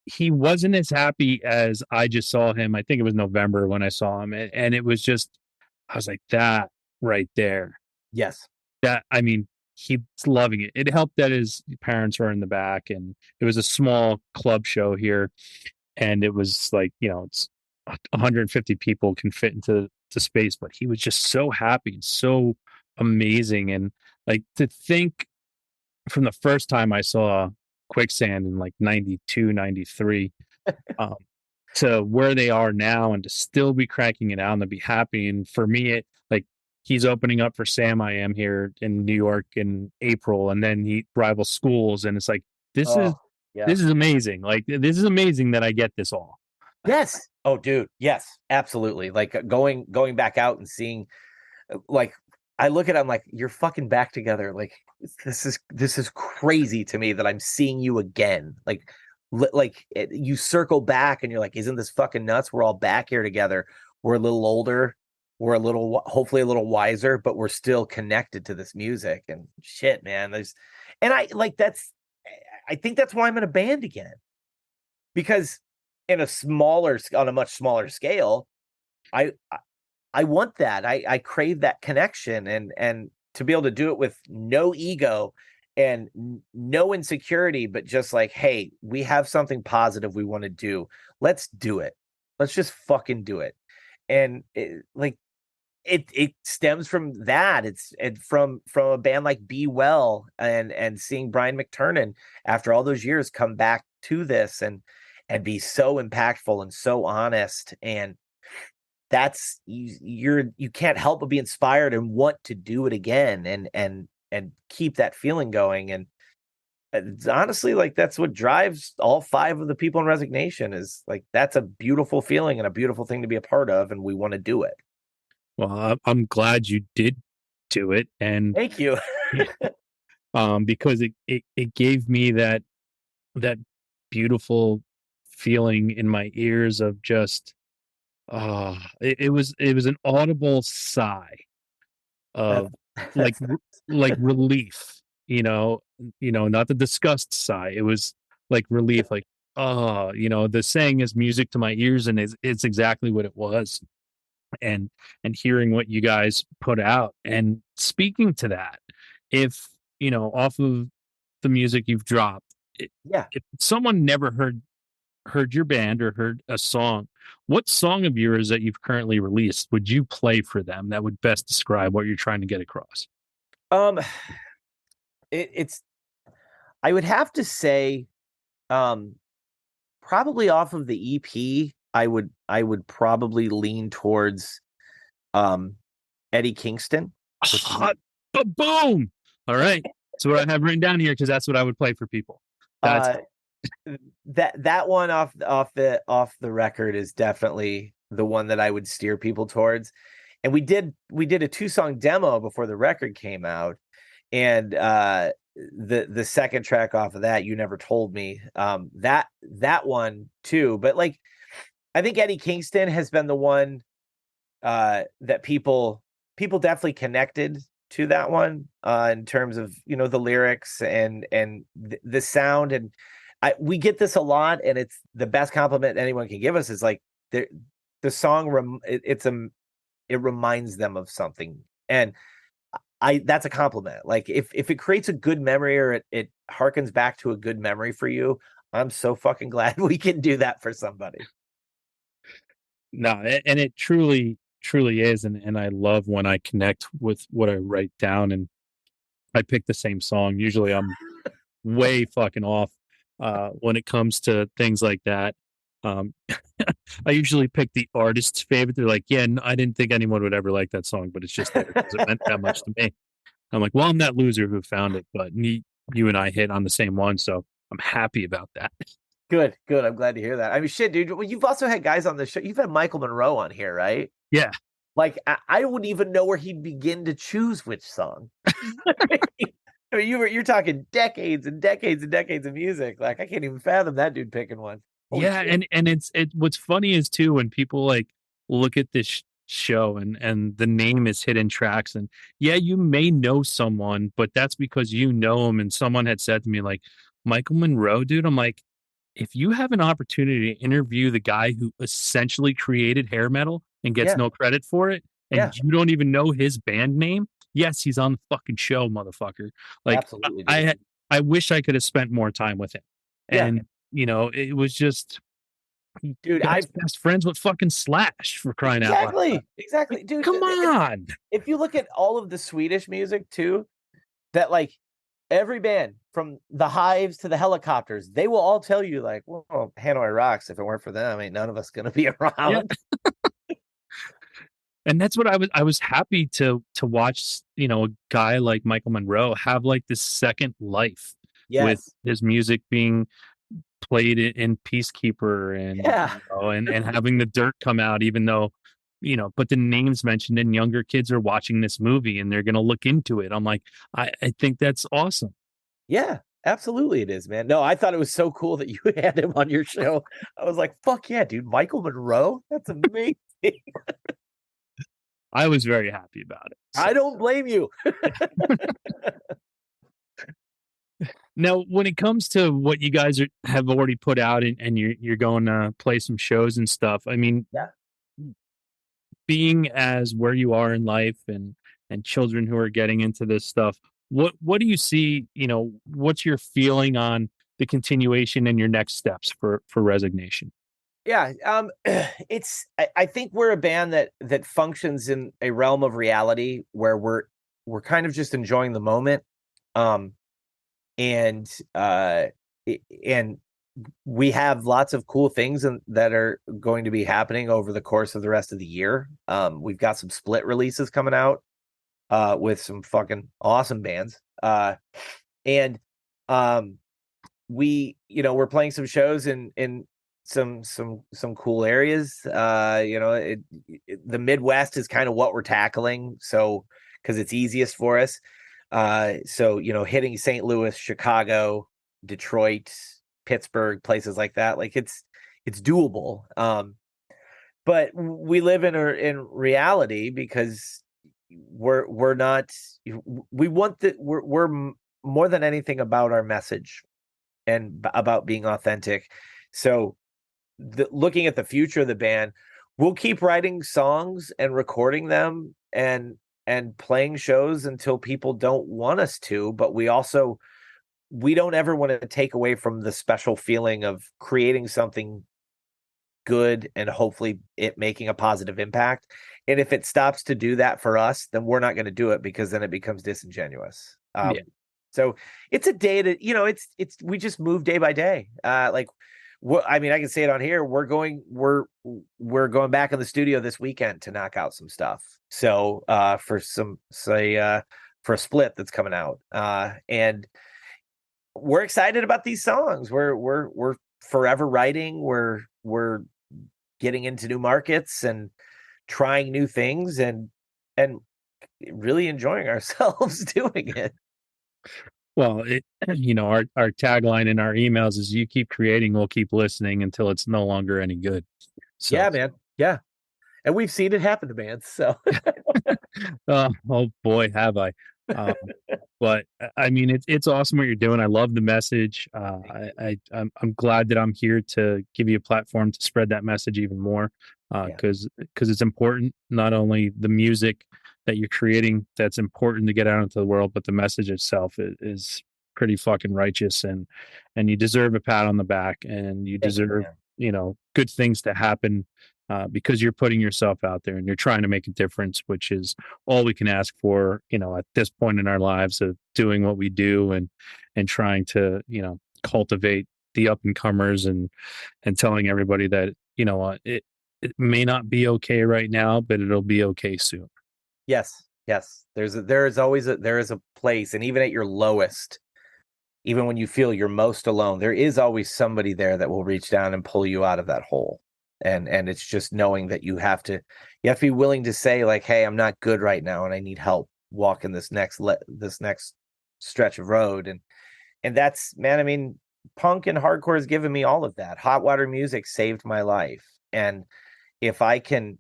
he wasn't as happy as I just saw him. I think it was November when I saw him, and it was just, I was like, that right there. Yes. That, I mean, he's loving it. It helped that his parents were in the back, and it was a small club show here, and it was like, it's 150 people can fit into the space, but he was just so happy and so amazing. And like, to think from the first time I saw Quicksand in like 92, 93, to where they are now, and to still be cranking it out and to be happy. And for me, it like, he's opening up for Samiam here in New York in April, and then he rival schools, and it's like, this is amazing. Like, this is amazing that I get this all. Yes. Oh, dude. Yes, absolutely. Like going back out and seeing, like, I look at it, I'm like, you're fucking back together. Like, this is crazy to me that I'm seeing you again. Like you circle back and you're like, isn't this fucking nuts? We're all back here together. We're a little older. We're hopefully a little wiser, but we're still connected to this music and shit, man. I think that's why I'm in a band again, because on a much smaller scale, I want that. I crave that connection, and to be able to do it with no ego and no insecurity, but just like, hey, we have something positive we want to do. Let's do it. Let's just fucking do it. And it stems from that. It's from a band like Be Well, and seeing Brian McTernan after all those years come back to this and be so impactful and so honest. And that's, you can't help but be inspired and want to do it again and keep that feeling going. And it's honestly, like, that's what drives all 5 of the people in Resignation, is like, that's a beautiful feeling and a beautiful thing to be a part of, and we want to do it. Well, I'm glad you did do it, and thank you. Because it gave me that beautiful feeling in my ears of just, it was an audible sigh of like relief, not the disgust sigh. It was like relief, like, the saying is music to my ears, and it's exactly what it was. And hearing what you guys put out, and speaking to that, if off of the music you've dropped, if someone never heard your band or heard a song, what song of yours that you've currently released would you play for them that would best describe what you're trying to get across? It's I would have to say, probably off of the EP, I would probably lean towards Eddie Kingston. Boom! All right, so what I have written down here, because that's what I would play for people. That's that one off the record is definitely the one that I would steer people towards. And we did a 2-song demo before the record came out, and the second track off of that, You Never Told Me, that one too. But like, I think Eddie Kingston has been the one that people definitely connected to that one, in terms of, the lyrics and the sound. And we get this a lot, and it's the best compliment anyone can give us is like the song it reminds them of something, and that's a compliment. Like if it creates a good memory, or it harkens back to a good memory for you, I'm so fucking glad we can do that for somebody. No, and it truly is, and I love when I connect with what I write down, and I pick the same song. Usually I'm way fucking off when it comes to things like that. I usually pick the artist's favorite. They're like, yeah, I didn't think anyone would ever like that song, but it's just there because it meant that much to me. I'm like, well, I'm that loser who found it, but you and I hit on the same one, so I'm happy about that. Good. I'm glad to hear that. I mean, shit, dude. Well, you've also had guys on the show. You've had Michael Monroe on here, right? Yeah. Like, I wouldn't even know where he'd begin to choose which song. I mean, you're talking decades and decades and decades of music. Like, I can't even fathom that dude picking one. Holy yeah, shit. and it's what's funny is too when people like look at this show and the name is Hidden Tracks, and yeah, you may know someone, but that's because you know him. And someone had said to me like, Michael Monroe, dude. I'm like, if you have an opportunity to interview the guy who essentially created hair metal and gets no credit for it, and you don't even know his band name, yes, he's on the fucking show, motherfucker. Like, absolutely, I wish I could have spent more time with him. And it was just, dude, I'm best friends with fucking Slash, for crying out loud. Exactly, dude. Come on. If you look at all of the Swedish music too, that like every band from the Hives to the Helicopters, they will all tell you like, well, Hanoi rocks. If it weren't for them, ain't none of us gonna be around. Yeah. And that's what I was happy to watch, a guy like Michael Monroe have like this second life with his music being played in Peacekeeper and having the dirt come out, even though, but the names mentioned and younger kids are watching this movie and they're going to look into it. I'm like, I think that's awesome. Yeah, absolutely. It is, man. No, I thought it was so cool that you had him on your show. I was like, fuck yeah, dude. Michael Monroe. That's amazing. I was very happy about it. So. I don't blame you. Now, when it comes to what you guys have already put out and you're going to play some shows and stuff, I mean, being as where you are in life and children who are getting into this stuff, what do you see? What's your feeling on the continuation and your next steps for Resignation? Yeah, I think we're a band that functions in a realm of reality where we're kind of just enjoying the moment, and we have lots of cool things that are going to be happening over the course of the rest of the year. We've got some split releases coming out with some fucking awesome bands, and we're playing some shows in some cool areas. The Midwest is kind of what we're tackling, so because it's easiest for us. So hitting St. Louis, Chicago, Detroit, Pittsburgh, places like that, like it's doable. But we live in reality because we're not. We want that. We're more than anything about our message and about being authentic. So looking at the future of the band, we'll keep writing songs and recording them and playing shows until people don't want us to, but we don't ever want to take away from the special feeling of creating something good and hopefully it making a positive impact. And if it stops to do that for us, then we're not going to do it, because then it becomes disingenuous. So it's a day to, we just move day by day. I can say it on here. We're going back in the studio this weekend to knock out some stuff. So for a split that's coming out, and we're excited about these songs. We're forever writing. We're getting into new markets and trying new things and really enjoying ourselves doing it. Well, our tagline in our emails is "You keep creating, we'll keep listening until it's no longer any good." So. Yeah, man. Yeah, and we've seen it happen to bands. So, oh boy, have I! But I mean, it's awesome what you're doing. I love the message. I'm glad that I'm here to give you a platform to spread that message even more, because it's important. Not only the music that you're creating that's important to get out into the world, but the message itself is pretty fucking righteous, and you deserve a pat on the back, and you Thank you, deserve man. good things to happen. Because you're putting yourself out there and you're trying to make a difference, which is all we can ask for, at this point in our lives of doing what we do and trying to, cultivate the up and comers and telling everybody that, it may not be okay right now, but it'll be okay soon. Yes. There is a place, and even at your lowest, even when you feel you're most alone, there is always somebody there that will reach down and pull you out of that hole. And it's just knowing that you have to be willing to say, like, hey, I'm not good right now and I need help walking this next stretch of road. And that's, man, I mean, punk and hardcore has given me all of that. Hot water music saved my life. And if I can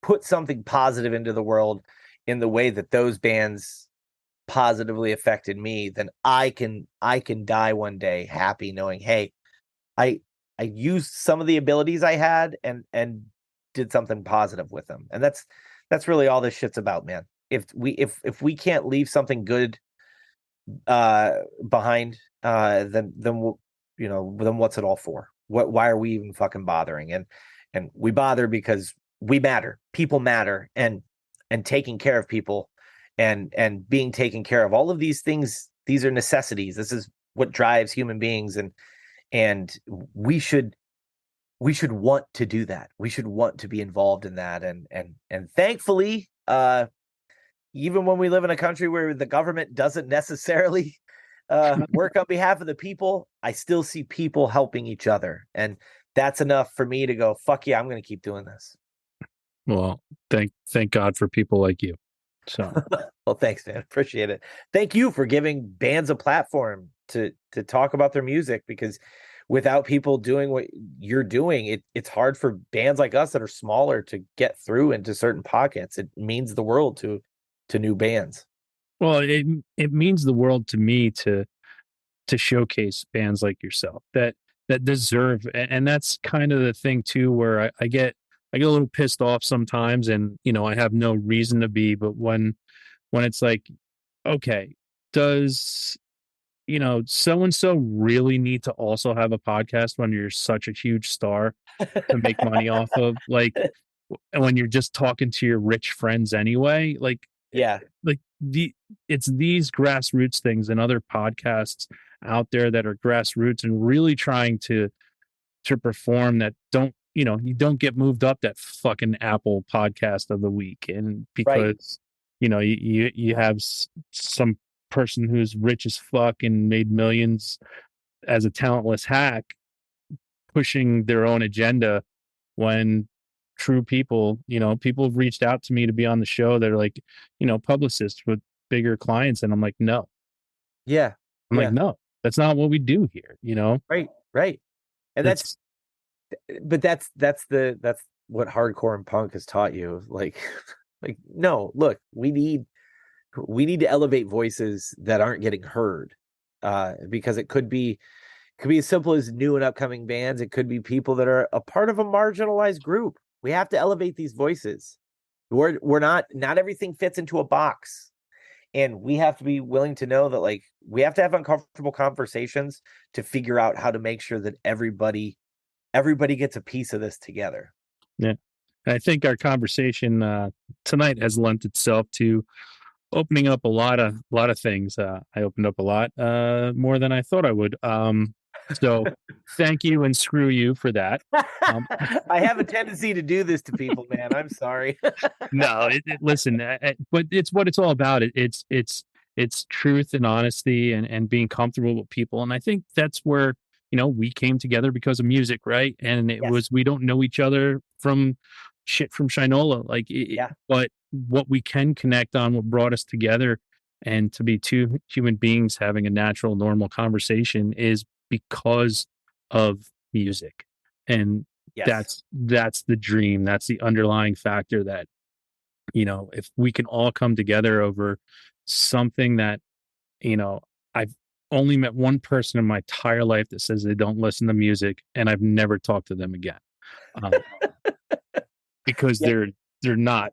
put something positive into the world in the way that those bands positively affected me, then I can die one day happy knowing, hey, I used some of the abilities I had and did something positive with them. And that's really all this shit's about, man. If we can't leave something good behind, then what's it all for? Why are we even fucking bothering? And we bother because we matter. People matter, and taking care of people and being taken care of. All of these things, these are necessities. This is what drives human beings, and we should want to do that. We should want to be involved in that. And thankfully, even when we live in a country where the government doesn't necessarily work on behalf of the people, I still see people helping each other. And that's enough for me to go, fuck yeah, I'm going to keep doing this. Well, thank God for people like you. So, well, thanks, man. Appreciate it. Thank you for giving bands a platform to talk about their music, because without people doing what you're doing, it's hard for bands like us that are smaller to get through into certain pockets. It means the world to new bands. Well, it means the world to me to showcase bands like yourself that deserve, and that's kind of the thing too, where I get a little pissed off sometimes, and I have no reason to be, but when it's like, okay, does so and so really need to also have a podcast when you're such a huge star to make money off of, like, when you're just talking to your rich friends anyway, like, yeah, like it's these grassroots things and other podcasts out there that are grassroots and really trying to perform, that don't, you don't get moved up that fucking Apple podcast of the week. And because you have some person who's rich as fuck and made millions as a talentless hack pushing their own agenda, when true people, people have reached out to me to be on the show. They're like, publicists with bigger clients. And I'm like, no. Yeah. I'm like, no, that's not what we do here, Right. And that's what hardcore and punk has taught you. Like, no, look, we need to elevate voices that aren't getting heard, because it could be as simple as new and upcoming bands. It could be people that are a part of a marginalized group. We have to elevate these voices. We're not everything fits into a box, and we have to be willing to know that, like, we have to have uncomfortable conversations to figure out how to make sure that everybody gets a piece of this together. Yeah. And I think our conversation tonight has lent itself to opening up a lot of things. I opened up a lot more than I thought I would. So thank you and screw you for that. I have a tendency to do this to people, man. I'm sorry. No, listen, but it's what it's all about. It's truth and honesty and being comfortable with people. And I think that's where, we came together because of music, right? And it was, we don't know each other from shit from Shinola, like, but what we can connect on, what brought us together, and to be two human beings having a natural, normal conversation, is because of music. And that's the dream. That's the underlying factor that, if we can all come together over something that, I've only met one person in my entire life that says they don't listen to music, and I've never talked to them again. Um, because Yeah. they're not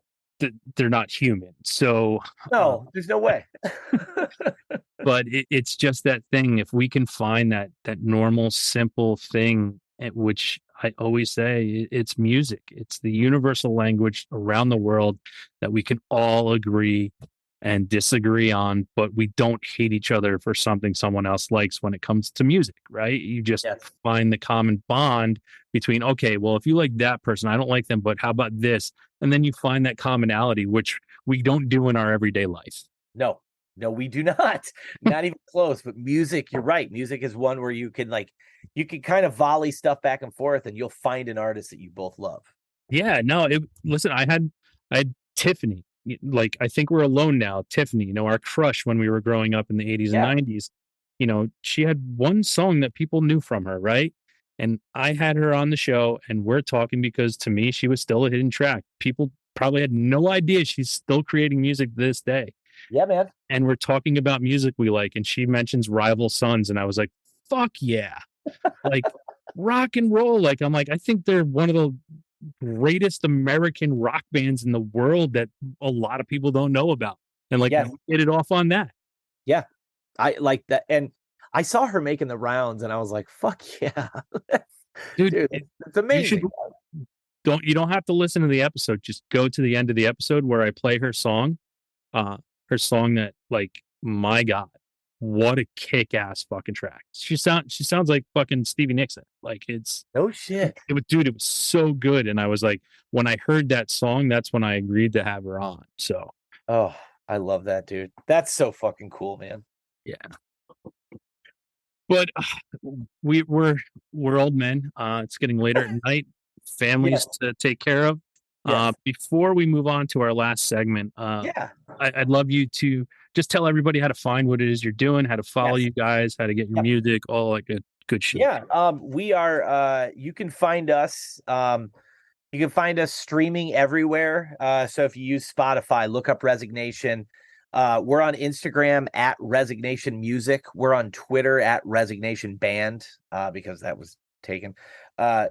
they're not human. So No, there's no way. but it's just that thing. If we can find that normal, simple thing, at which I always say it's music. It's the universal language around the world that we can all agree and disagree on, but we don't hate each other for something someone else likes when it comes to music, right? You just Yes. find the common bond between, okay, well, if you like that person, I don't like them, but how about this? And then you find that commonality, which we don't do in our everyday life. No, we do not. Not even close. But music, you're right. Music is one where you can kind of volley stuff back and forth, and you'll find an artist that you both love. Yeah, no, listen, I had Tiffany. Like, I think we're alone now. Tiffany, our crush when we were growing up in the 80s and 90s. She had one song that people knew from her, right? And I had her on the show, and we're talking because to me, she was still a hidden track. People probably had no idea she's still creating music to this day. Yeah, man. And we're talking about music we like, and she mentions Rival Sons, and I was like, fuck yeah. Like, rock and roll. Like, I'm like, I think they're one of the greatest American rock bands in the world that a lot of people don't know about. And like, Yes. we hit it off on that. Yeah, I like that. And I saw her making the rounds, and I was like, fuck yeah. Dude, it's amazing. You don't have to listen to the episode. Just go to the end of the episode where I play her song. Her song that, like, my God, what a kick-ass fucking track. She sounds like fucking Stevie Nicks. Like, it's no shit. It was so good. And I was like, when I heard that song, that's when I agreed to have her on. So, oh, I love that, dude. That's so fucking cool, man. Yeah. But we're old men. It's getting later at night. Families to take care of. Before we move on to our last segment, I'd love you to just tell everybody how to find what it is you're doing, how to follow you guys, how to get your music, all that good shit. Yeah. We are. You can find us. You can find us streaming everywhere. So if you use Spotify, look up Resignation. We're on Instagram at Resignation Music. We're on Twitter at Resignation Band because that was taken. Find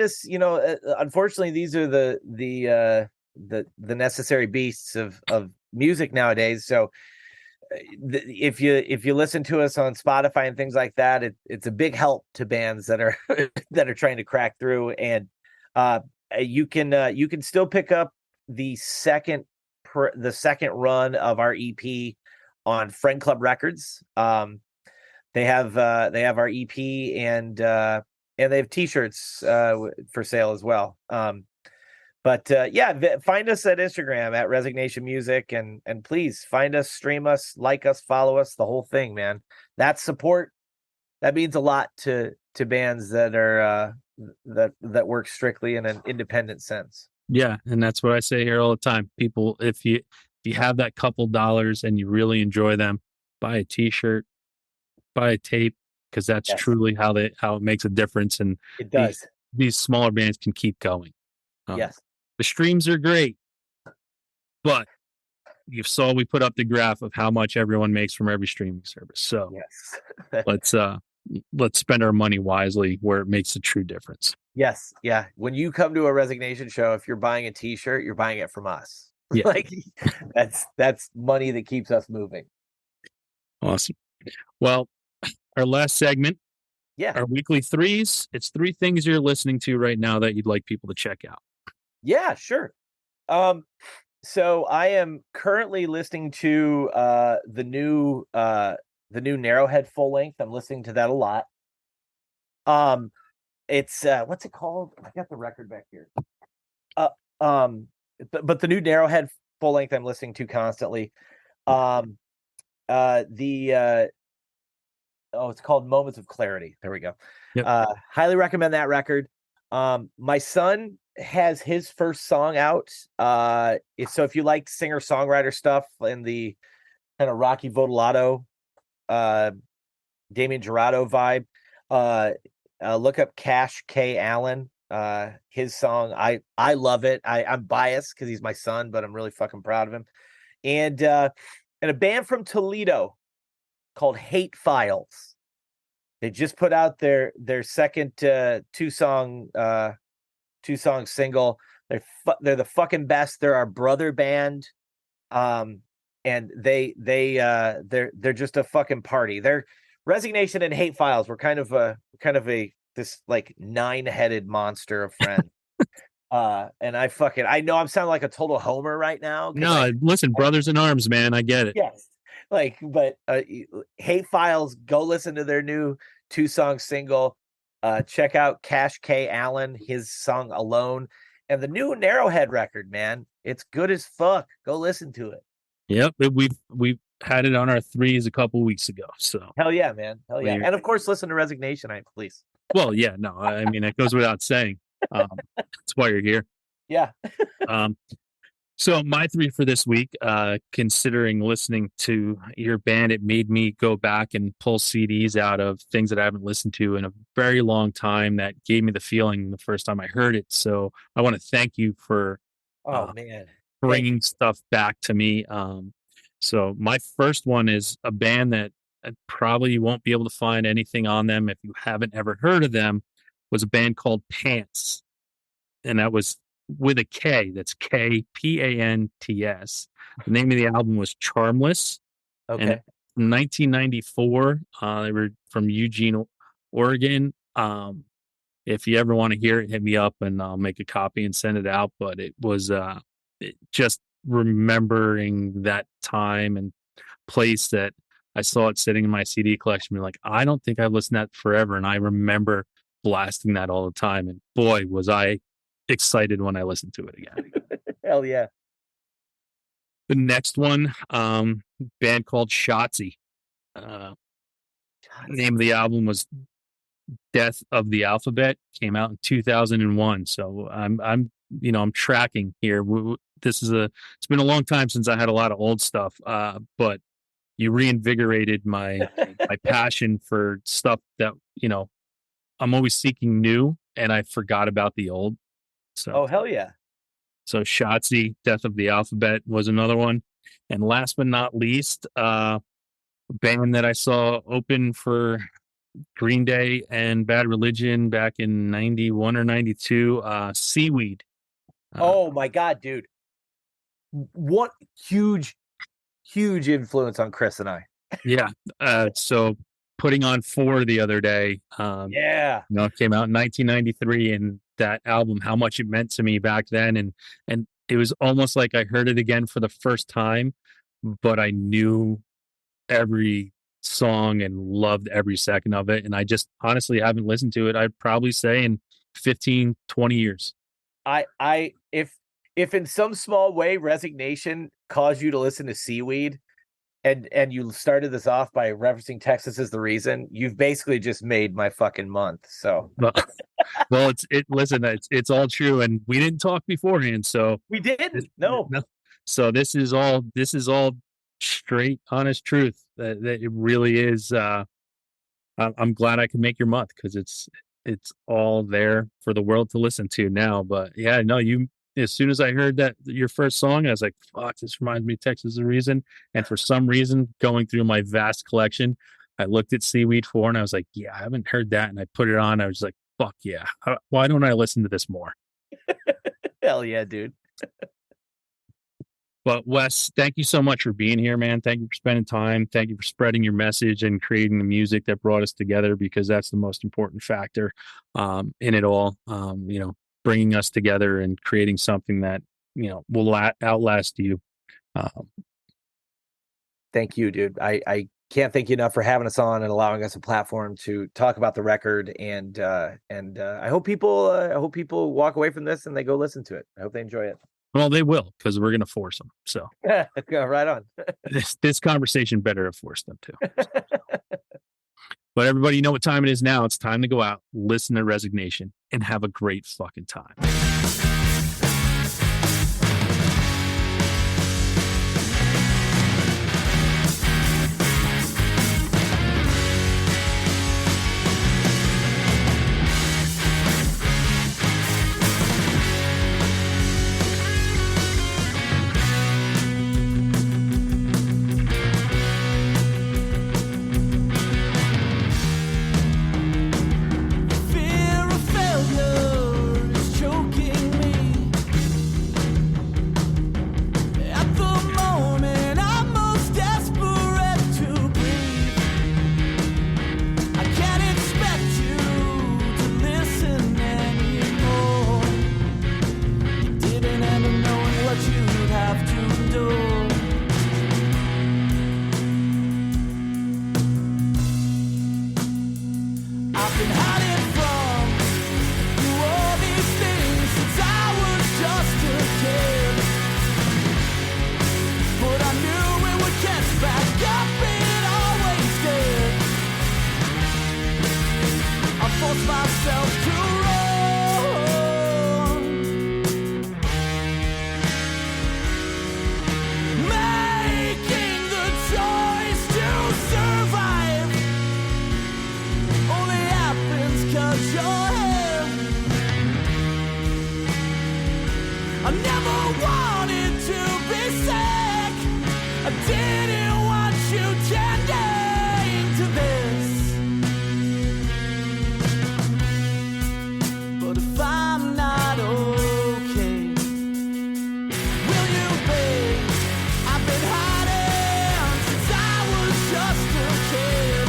us. Unfortunately, these are the necessary beasts of music nowadays. So if you listen to us on Spotify and things like that, it's a big help to bands that are that are trying to crack through. And you can still pick up the second run of our EP on Friend Club Records. They have our EP and they have t-shirts for sale as well. But find us at Instagram at Resignation Music, and please find us, stream us, like us, follow us, the whole thing, man. That support, that means a lot to bands that are that work strictly in an independent sense. Yeah, and that's what I say here all the time. People, if you have that couple dollars and you really enjoy them, buy a t-shirt, buy a tape, because that's truly how it makes a difference. And it does. These smaller bands can keep going. Yes. The streams are great, but you saw we put up the graph of how much everyone makes from every streaming service. So let's spend our money wisely where it makes a true difference. Yes. Yeah. When you come to a Resignation show, if you're buying a t-shirt, you're buying it from us. Yeah. Like that's money that keeps us moving. Awesome. Well, our last segment, our weekly threes. It's 3 things you're listening to right now that you'd like people to check out. Yeah, sure. So I am currently listening to the new Narrowhead full length. I'm listening to that a lot. It's what's it called? I got the record back here. But the new Narrowhead full length I'm listening to constantly. It's called Moments of Clarity. There we go. Yep. Highly recommend that record. My son has his first song out. So if you like singer-songwriter stuff and the kind of Rocky Vodolato, Damien Jurado vibe, look up Cash K. Allen. his song. I love it. I'm biased because he's my son, but I'm really fucking proud of him. And a band from Toledo called Hate Files. They just put out their second two song single. They're the fucking best. They're our brother band. And they're just a fucking party. They're Resignation and Hate Files were kind of a this like 9-headed monster of friends. And I know I'm sounding like a total homer right now. No, listen, brothers in arms, man. I get it. Yes. Like, but Hate Files, go listen to their new 2-song single. Check out Cash K. Allen, his song Alone, and the new Narrowhead record, man. It's good as fuck. Go listen to it. Yep. We've had it on our threes a couple weeks ago. So hell yeah, man. Hell yeah. And of course, listen to Resignation, please. Well, yeah, no, I mean, it goes without saying. That's why you're here. Yeah. So my 3 for this week, considering listening to your band, it made me go back and pull CDs out of things that I haven't listened to in a very long time. That gave me the feeling the first time I heard it. So I want to thank you for bringing stuff back to me. So my first one is a band that probably you won't be able to find anything on them if you haven't ever heard of them. Was a band called Pants, and that was with a K. That's Kpants. The name of the album was Charmless. Okay. And from 1994, they were from Eugene, Oregon. If you ever want to hear it, hit me up and I'll make a copy and send it out. But it was just remembering that time and place that I saw it sitting in my CD collection. Like, I don't think I've listened to that forever. And I remember blasting that all the time. And boy, was I excited when I listened to it again. Hell yeah. The next one, band called Shotzi. Name of the album was Death of the Alphabet. Came out in 2001. So I'm tracking here. It's been a long time since I had a lot of old stuff. But you reinvigorated my passion for stuff that, I'm always seeking new, and I forgot about the old. So, hell yeah. So Shotzi, Death of the Alphabet was another one. And last but not least, a band that I saw open for Green Day and Bad Religion back in 91 or 92, Seaweed. Oh my God, dude. What huge influence on Chris and I. Yeah. So putting on 4 the other day. Yeah. It came out in 1993, and that album, how much it meant to me back then. And it was almost like I heard it again for the first time, but I knew every song and loved every second of it. And I just honestly haven't listened to it, I'd probably say, in 15, 20 years. If in some small way Resignation caused you to listen to Seaweed, and you started this off by referencing Texas as the reason, you've basically just made my fucking month. So well, it's all true, and we didn't talk beforehand, so we didn't. No. So this is all straight, honest truth. That it really is. I'm glad I could make your month, because it's all there for the world to listen to now. But yeah, no, as soon as I heard that your first song, I was like, fuck, this reminds me of Texas is the Reason. And for some reason, going through my vast collection, I looked at Seaweed 4 and I was like, yeah, I haven't heard that. And I put it on. I was like, fuck yeah. Why don't I listen to this more? Hell yeah, dude. But Wes, thank you so much for being here, man. Thank you for spending time. Thank you for spreading your message and creating the music that brought us together, because that's the most important factor in it all. Bringing us together and creating something that, will outlast you. Thank you, dude. I can't thank you enough for having us on and allowing us a platform to talk about the record. And I hope people walk away from this and they go listen to it. I hope they enjoy it. Well, they will, because we're going to force them. So right on. this conversation better have forced them to. But everybody, you know what time it is now. It's time to go out, listen to Resignation, and have a great fucking time. I never wanted to be sick. I didn't want you tending to this. But if I'm not okay, will you be? I've been hiding since I was just a kid.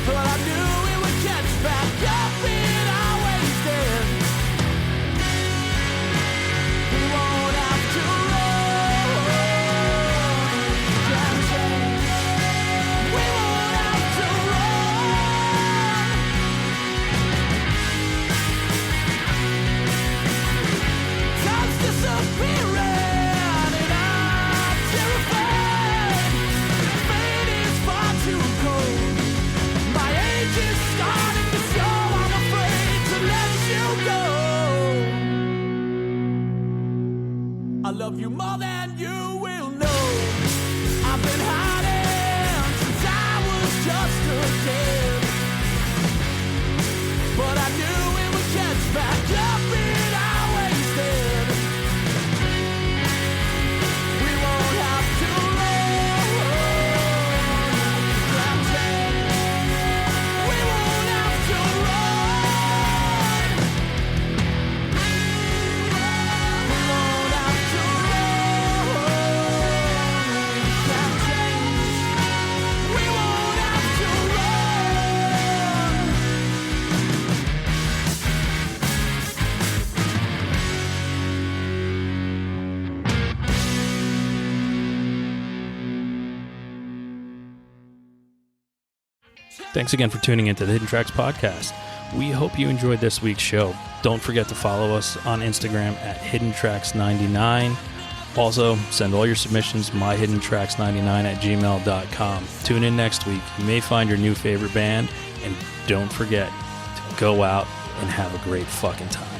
But I knew it would catch back up in our wasted. We won't have to run. Can't change. We won't have to run. Time's disappearing and I'm terrified. Fate is far too cold. My age is starting to show. I'm afraid to let you go. I love you more than you will know. I've been hiding since I was just a kid. But I knew it would catch back up in our wasted. We won't have to run. Can't change. We won't have to run. We won't have to run. Can't change. We won't have to run. Thanks again for tuning into the Hidden Tracks podcast. We hope you enjoyed this week's show. Don't forget to follow us on Instagram at HiddenTracks99. Also, send all your submissions myhiddentracks99@gmail.com. Tune in next week. You may find your new favorite band. And don't forget to go out and have a great fucking time.